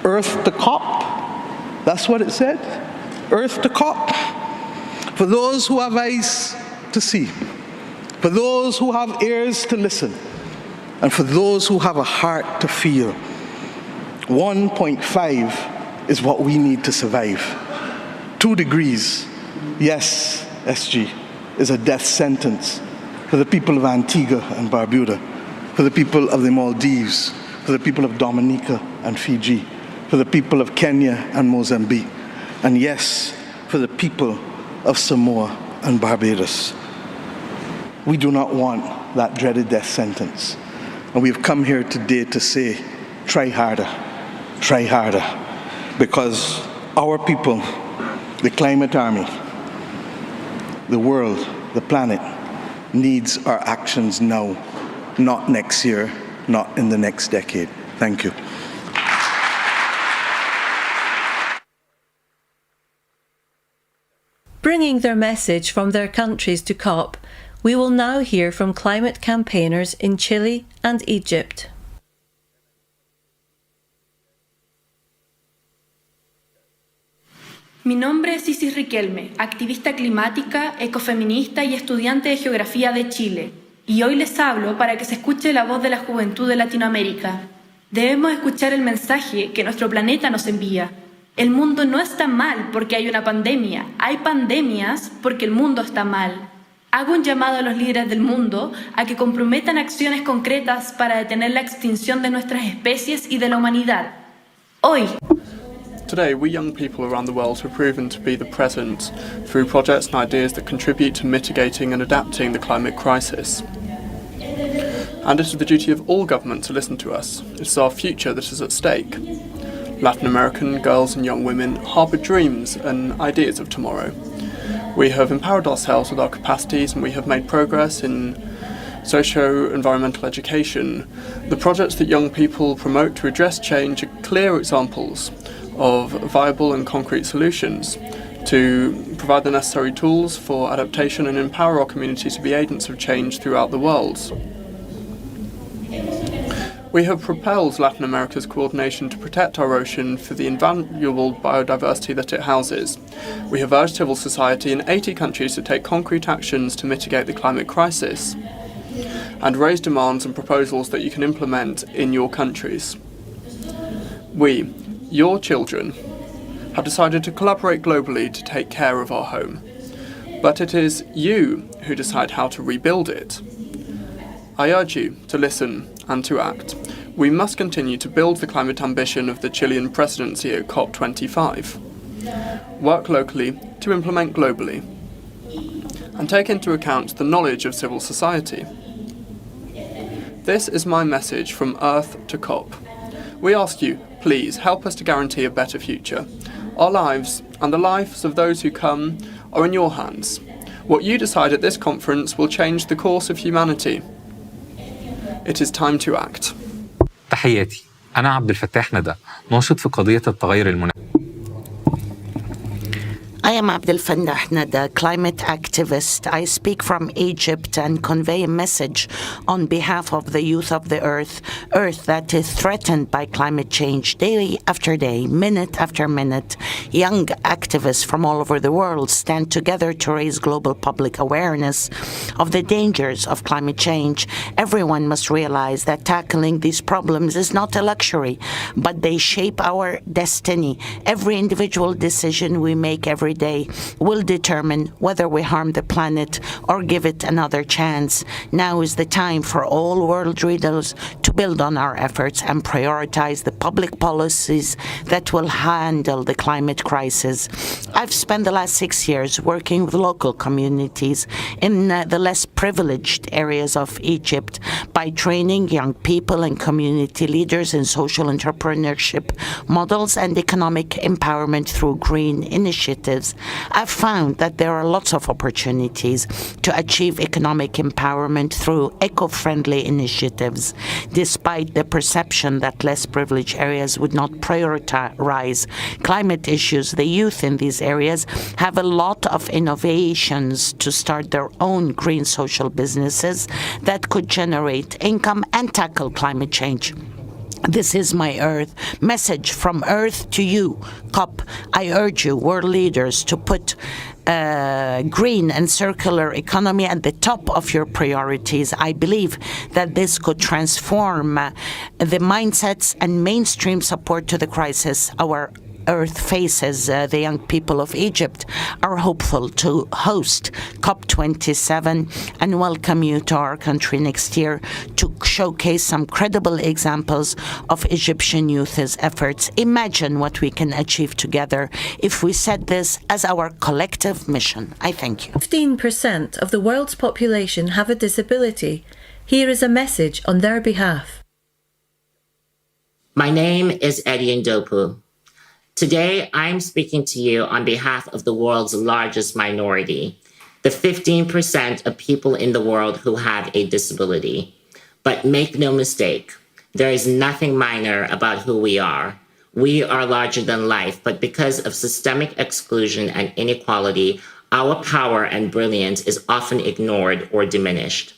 Earth to COP, that's what it said. Earth to COP. For those who have eyes to see, for those who have ears to listen, and for those who have a heart to feel, 1.5 is what we need to survive. 2 degrees Yes, SG is a death sentence for the people of Antigua and Barbuda, for the people of the Maldives, for the people of Dominica and Fiji, for the people of Kenya and Mozambique, and yes, for the people of Samoa and Barbados. We do not want that dreaded death sentence. And we've come here today to say, try harder, because our people, the climate army, the world, the planet, needs our actions now, not next year, not in the next decade. Thank you. Bringing their message from their countries to COP, we will now hear from climate campaigners in Chile and Egypt. Mi nombre es Isis Riquelme, activista climática, ecofeminista y estudiante de geografía de Chile. Y hoy les hablo para que se escuche la voz de la juventud de Latinoamérica. Debemos escuchar el mensaje que nuestro planeta nos envía. El mundo no está mal porque hay una pandemia. Hay pandemias porque el mundo está mal. Hago un llamado a los líderes del mundo a que comprometan acciones concretas para detener la extinción de nuestras especies y de la humanidad. Hoy. Today, we young people around the world have proven to be the present through projects and ideas that contribute to mitigating and adapting the climate crisis. And it is the duty of all governments to listen to us. It is our future that is at stake. Latin American girls and young women harbour dreams and ideas of tomorrow. We have empowered ourselves with our capacities and we have made progress in socio-environmental education. The projects that young people promote to address change are clear examples of viable and concrete solutions to provide the necessary tools for adaptation and empower our community to be agents of change throughout the world. We have propelled Latin America's coordination to protect our ocean for the invaluable biodiversity that it houses. We have urged civil society in 80 countries to take concrete actions to mitigate the climate crisis and raise demands and proposals that you can implement in your countries. We, your children, have decided to collaborate globally to take care of our home. But it is you who decide how to rebuild it. I urge you to listen and to act. We must continue to build the climate ambition of the Chilean presidency at COP25. Work locally to implement globally. And take into account the knowledge of civil society. This is my message from Earth to COP. We ask you, please help us to guarantee a better future. Our lives and the lives of those who come are in your hands. What you decide at this conference will change the course of humanity. It is time to act. تحياتي أنا عبد الفتاح ندى ناشط في قضية التغير المناخي. I am Abdel Fattah Nada, climate activist. I speak from Egypt and convey a message on behalf of the youth of the earth that is threatened by climate change day after day, minute after minute. Young activists from all over the world stand together to raise global public awareness of the dangers of climate change. Everyone must realize that tackling these problems is not a luxury, but they shape our destiny. Every individual decision we make every day will determine whether we harm the planet or give it another chance. Now is the time for all world leaders to build on our efforts and prioritize the public policies that will handle the climate crisis. I've spent the last 6 years working with local communities in the less privileged areas of Egypt by training young people and community leaders in social entrepreneurship models and economic empowerment through green initiatives. I've found that there are lots of opportunities to achieve economic empowerment through eco-friendly initiatives, despite the perception that less privileged areas would not prioritize climate issues. The youth in these areas have a lot of innovations to start their own green social businesses that could generate income and tackle climate change. This is my Earth message from Earth to you, COP. I urge you, world leaders, to put green and circular economy at the top of your priorities. I believe that this could transform the mindsets and mainstream support to the crisis. Our Earth faces, the young people of Egypt are hopeful to host COP27 and welcome you to our country next year to showcase some credible examples of Egyptian youth's efforts. Imagine what we can achieve together if we set this as our collective mission. I thank you. 15% of the world's population have a disability. Here is a message on their behalf. My name is Eddie Ndopu. Today, I'm speaking to you on behalf of the world's largest minority, the 15% of people in the world who have a disability. But make no mistake, there is nothing minor about who we are. We are larger than life, but because of systemic exclusion and inequality, our power and brilliance is often ignored or diminished.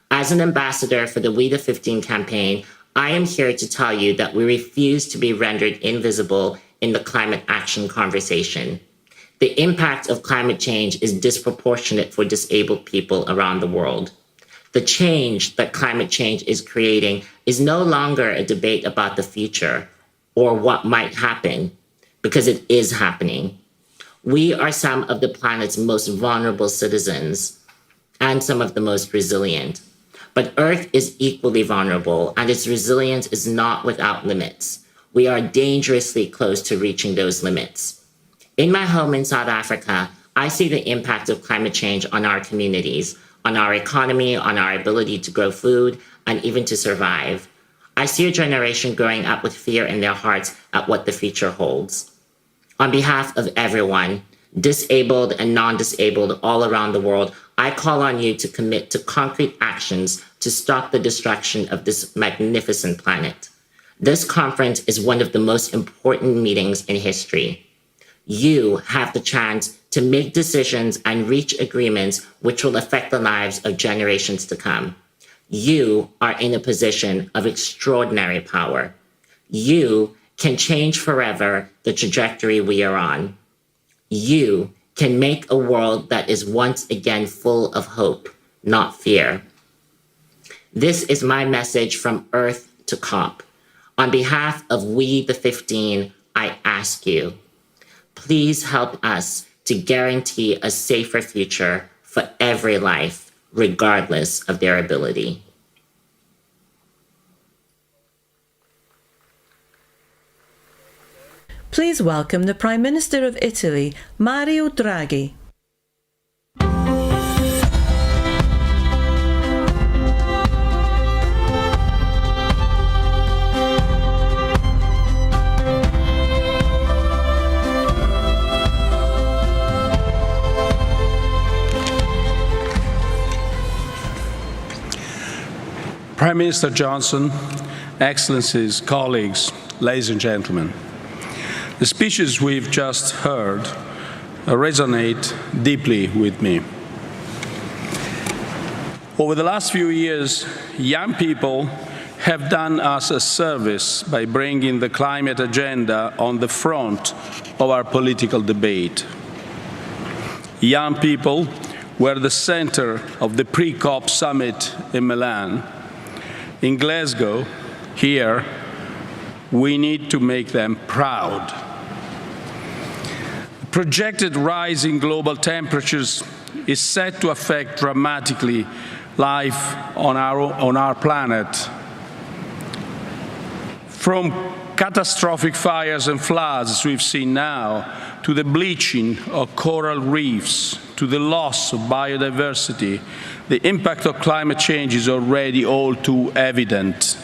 As an ambassador for the We the 15 campaign, I am here to tell you that we refuse to be rendered invisible in the climate action conversation. The impact of climate change is disproportionate for disabled people around the world. The change that climate change is creating is no longer a debate about the future or what might happen, because it is happening. We are some of the planet's most vulnerable citizens and some of the most resilient. But Earth is equally vulnerable, and its resilience is not without limits. We are dangerously close to reaching those limits. In my home in South Africa, I see the impact of climate change on our communities, on our economy, on our ability to grow food, and even to survive. I see a generation growing up with fear in their hearts at what the future holds. On behalf of everyone, disabled and non-disabled all around the world, I call on you to commit to concrete actions to stop the destruction of this magnificent planet. This conference is one of the most important meetings in history. You have the chance to make decisions and reach agreements which will affect the lives of generations to come. You are in a position of extraordinary power. You can change forever the trajectory we are on. You can make a world that is once again full of hope, not fear. This is my message from Earth to COP. On behalf of We the 15, I ask you, please help us to guarantee a safer future for every life, regardless of their ability. Please welcome the Prime Minister of Italy, Mario Draghi. Prime Minister Johnson, Excellencies, colleagues, ladies and gentlemen, the speeches we've just heard resonate deeply with me. Over the last few years, young people have done us a service by bringing the climate agenda on the front of our political debate. Young people were the center of the pre-COP summit in Milan. In Glasgow, here, we need to make them proud. The projected rise in global temperatures is set to affect dramatically life on our planet. From catastrophic fires and floods we've seen now, to the bleaching of coral reefs, to the loss of biodiversity, the impact of climate change is already all too evident.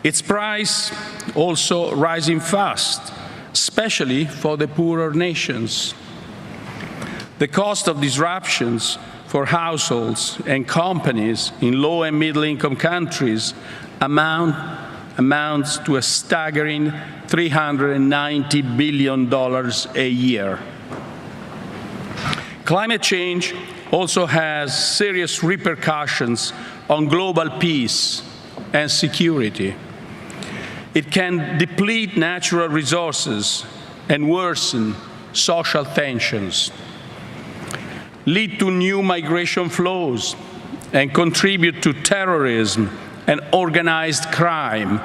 Its price also rising fast, especially for the poorer nations. The cost of disruptions for households and companies in low and middle-income countries amounts to a staggering $390 billion a year. Climate change also has serious repercussions on global peace and security. It can deplete natural resources and worsen social tensions, lead to new migration flows, and contribute to terrorism and organized crime.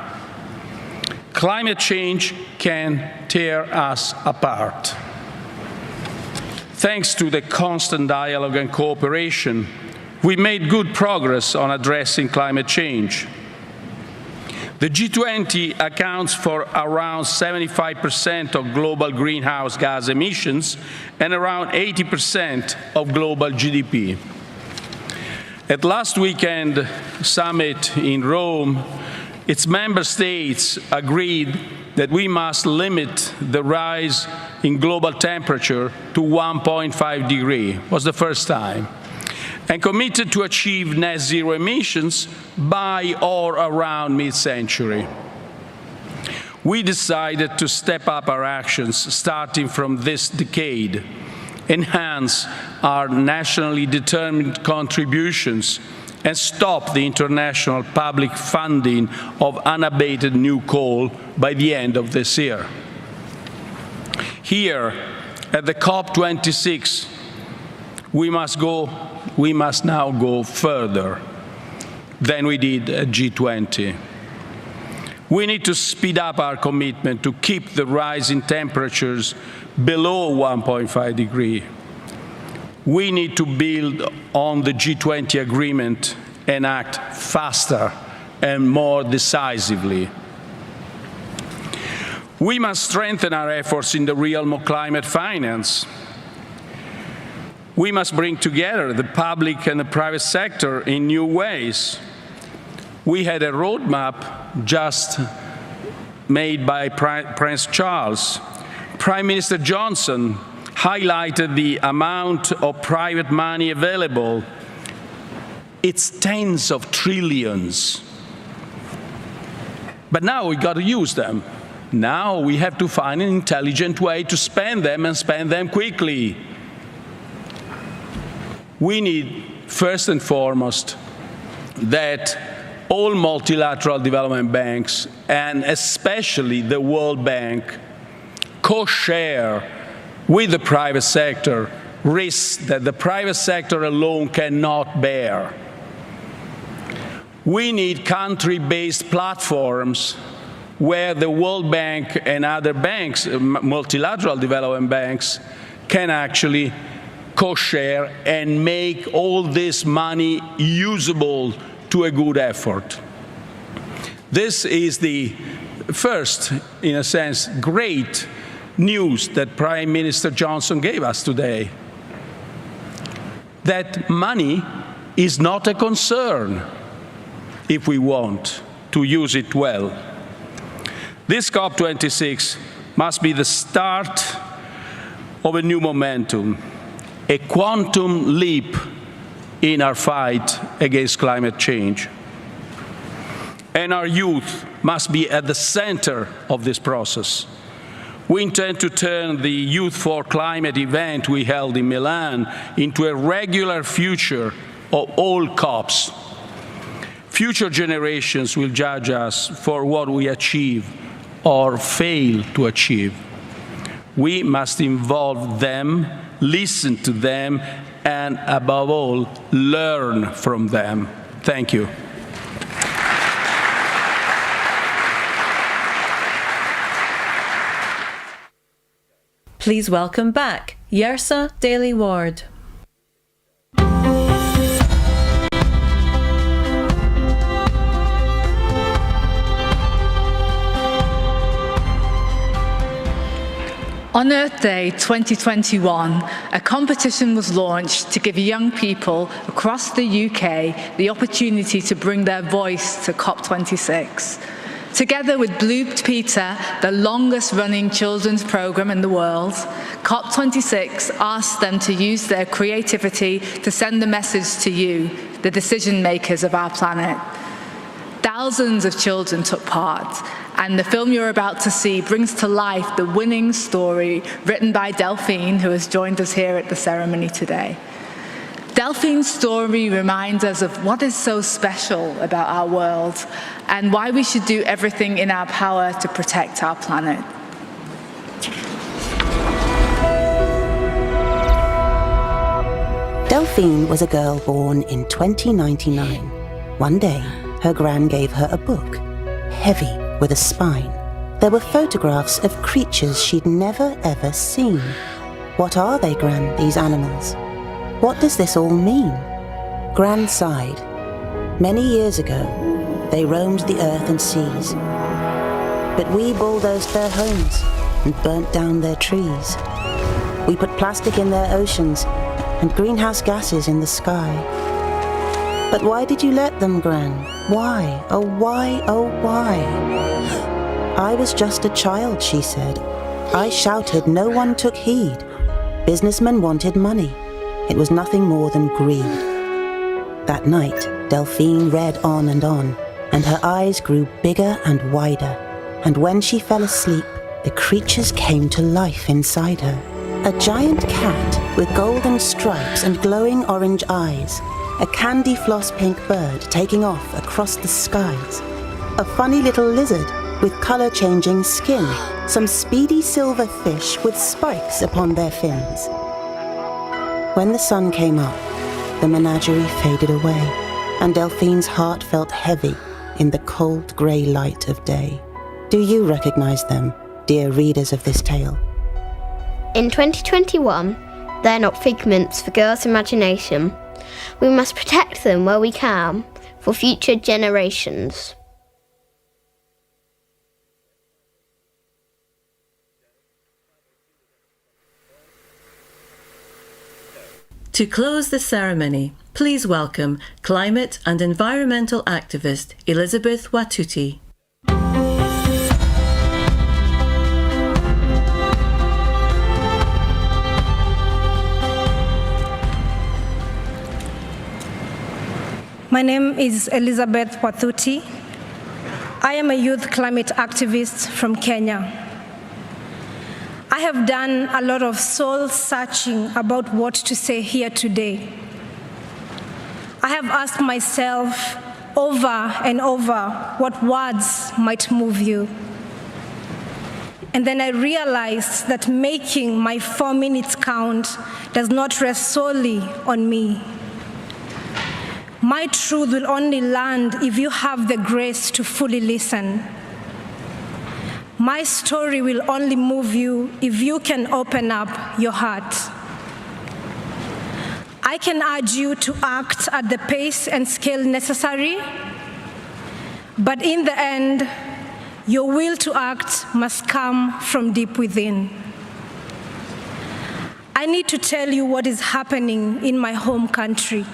Climate change can tear us apart. Thanks to the constant dialogue and cooperation, we made good progress on addressing climate change. The G20 accounts for around 75% of global greenhouse gas emissions and around 80% of global GDP. At last weekend summit in Rome, its member states agreed that we must limit the rise in global temperature to 1.5 degrees. It was the first time. And committed to achieve net zero emissions by or around mid-century. We decided to step up our actions starting from this decade, enhance our nationally determined contributions, and stop the international public funding of unabated new coal by the end of this year. Here, at the COP26, we must now go further than we did at G20. We need to speed up our commitment to keep the rise in temperatures below 1.5 degrees. We need to build on the G20 agreement and act faster and more decisively. We must strengthen our efforts in the realm of climate finance. We must bring together the public and the private sector in new ways. We had a roadmap just made by Prince Charles. Prime Minister Johnson highlighted the amount of private money available. It's tens of trillions. But now we've got to use them. Now we have to find an intelligent way to spend them and spend them quickly. We need, first and foremost, that all multilateral development banks, and especially the World Bank, co-share with the private sector risks that the private sector alone cannot bear. We need country-based platforms where the World Bank and other banks, multilateral development banks, can actually co-share and make all this money usable to a good effort. This is the first, in a sense, great news that Prime Minister Johnson gave us today. That money is not a concern if we want to use it well. This COP26 must be the start of a new momentum, a quantum leap in our fight against climate change. And our youth must be at the center of this process. We intend to turn the Youth for Climate event we held in Milan into a regular feature of all COPs. Future generations will judge us for what we achieve or fail to achieve. We must involve them, listen to them, and above all, learn from them. Thank you. Please welcome back Yrsa Daly-Ward. On Earth Day 2021, a competition was launched to give young people across the UK the opportunity to bring their voice to COP26. Together with Blue Peter, the longest-running children's programme in the world, COP26 asked them to use their creativity to send a message to you, the decision-makers of our planet. Thousands of children took part, and the film you're about to see brings to life the winning story written by Delphine, who has joined us here at the ceremony today. Delphine's story reminds us of what is so special about our world and why we should do everything in our power to protect our planet. Delphine was a girl born in 2099. One day, her gran gave her a book, heavy with a spine, There were photographs of creatures she'd never ever seen. What are they, Gran, these animals? What does this all mean? Gran sighed. Many years ago, they roamed the earth and seas. But we bulldozed their homes and burnt down their trees. We put plastic in their oceans and greenhouse gases in the sky. But why did you let them, Gran? Why? Oh, why? Oh, why? I was just a child, she said. I shouted, no one took heed. Businessmen wanted money. It was nothing more than greed. That night, Delphine read on, and her eyes grew bigger and wider. And when she fell asleep, the creatures came to life inside her. A giant cat with golden stripes and glowing orange eyes. A candy floss pink bird taking off across the skies. A funny little lizard with color-changing skin. Some speedy silver fish with spikes upon their fins. When the sun came up, the menagerie faded away, and Delphine's heart felt heavy in the cold grey light of day. Do you recognize them, dear readers of this tale? In 2021, they're not figments for girls' imagination. We must protect them where we can, for future generations. To close the ceremony, please welcome climate and environmental activist Elizabeth Watuti. My name is Elizabeth Watuti. I am a youth climate activist from Kenya. I have done a lot of soul-searching about what to say here today. I have asked myself over and over what words might move you. And then I realized that making my 4 minutes count does not rest solely on me. My truth will only land if you have the grace to fully listen. My story will only move you if you can open up your heart. I can urge you to act at the pace and scale necessary, but in the end, your will to act must come from deep within. I need to tell you what is happening in my home country.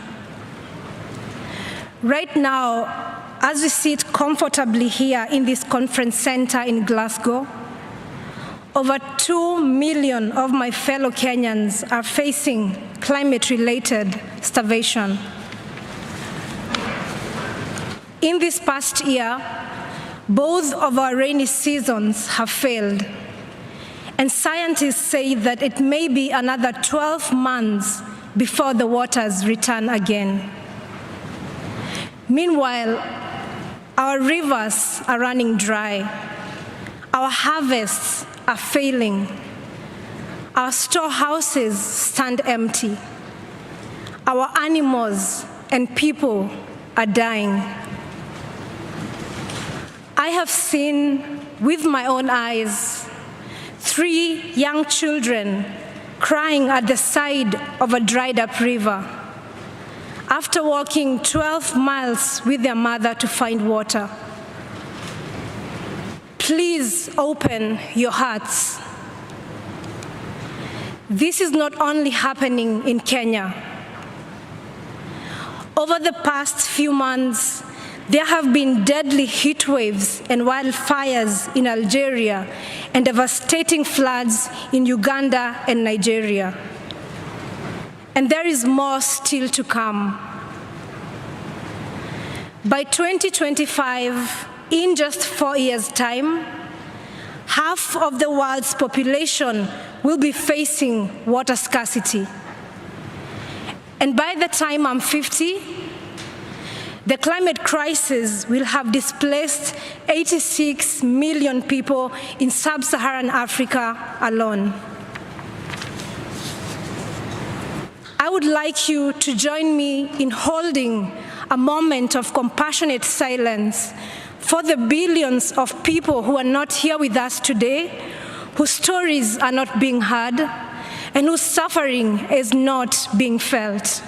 Right now, as we sit comfortably here in this conference center in Glasgow, over 2 million of my fellow Kenyans are facing climate-related starvation. In this past year, both of our rainy seasons have failed, and scientists say that it may be another 12 months before the waters return again. Meanwhile, our rivers are running dry. Our harvests are failing. Our storehouses stand empty. Our animals and people are dying. I have seen with my own eyes 3 young children crying at the side of a dried up river after walking 12 miles with their mother to find water. Please open your hearts. This is not only happening in Kenya. Over the past few months, there have been deadly heat waves and wildfires in Algeria and devastating floods in Uganda and Nigeria. And there is more still to come. By 2025, in just 4 years' time, half of the world's population will be facing water scarcity. And by the time I'm 50, the climate crisis will have displaced 86 million people in sub-Saharan Africa alone. I would like you to join me in holding a moment of compassionate silence for the billions of people who are not here with us today, whose stories are not being heard, and whose suffering is not being felt.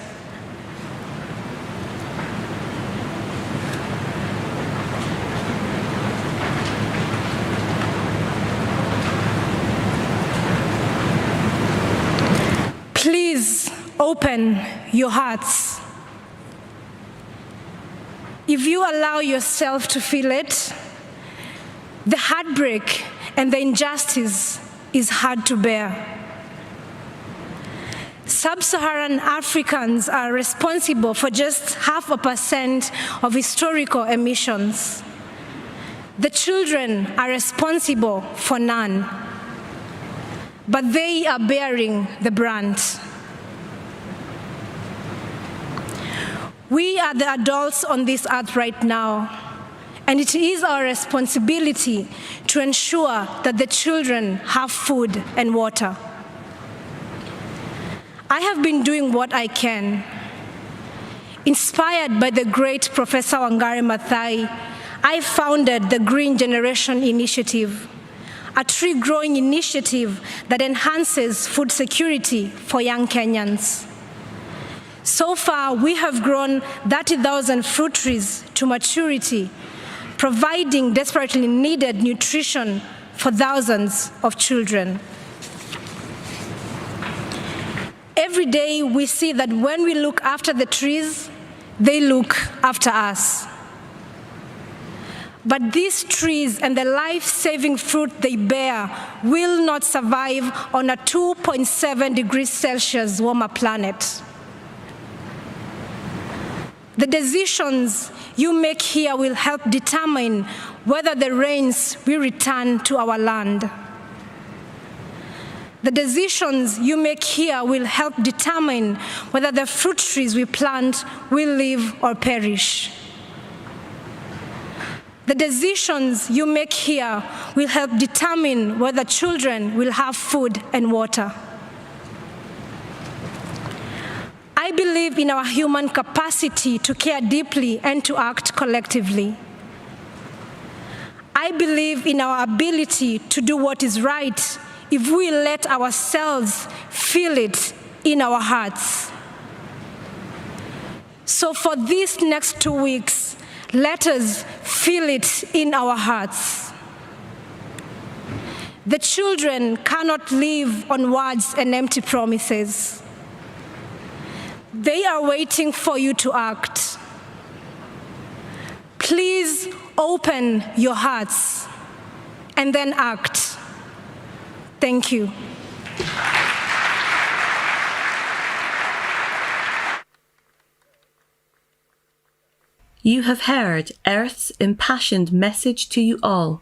Please open your hearts. If you allow yourself to feel it, the heartbreak and the injustice is hard to bear. Sub-Saharan Africans are responsible for just 0.5% of historical emissions. The children are responsible for none, but they are bearing the brunt. We are the adults on this earth right now, and it is our responsibility to ensure that the children have food and water. I have been doing what I can. Inspired by the great Professor Wangari Maathai, I founded the Green Generation Initiative, a tree-growing initiative that enhances food security for young Kenyans. So far, we have grown 30,000 fruit trees to maturity, providing desperately needed nutrition for thousands of children. Every day, we see that when we look after the trees, they look after us. But these trees and the life-saving fruit they bear will not survive on a 2.7 degrees Celsius warmer planet. The decisions you make here will help determine whether the rains will return to our land. The decisions you make here will help determine whether the fruit trees we plant will live or perish. The decisions you make here will help determine whether children will have food and water. I believe in our human capacity to care deeply and to act collectively. I believe in our ability to do what is right if we let ourselves feel it in our hearts. So for these next 2 weeks, let us feel it in our hearts. The children cannot live on words and empty promises. They are waiting for you to act. Please open your hearts and then act. Thank you. You have heard Earth's impassioned message to you all.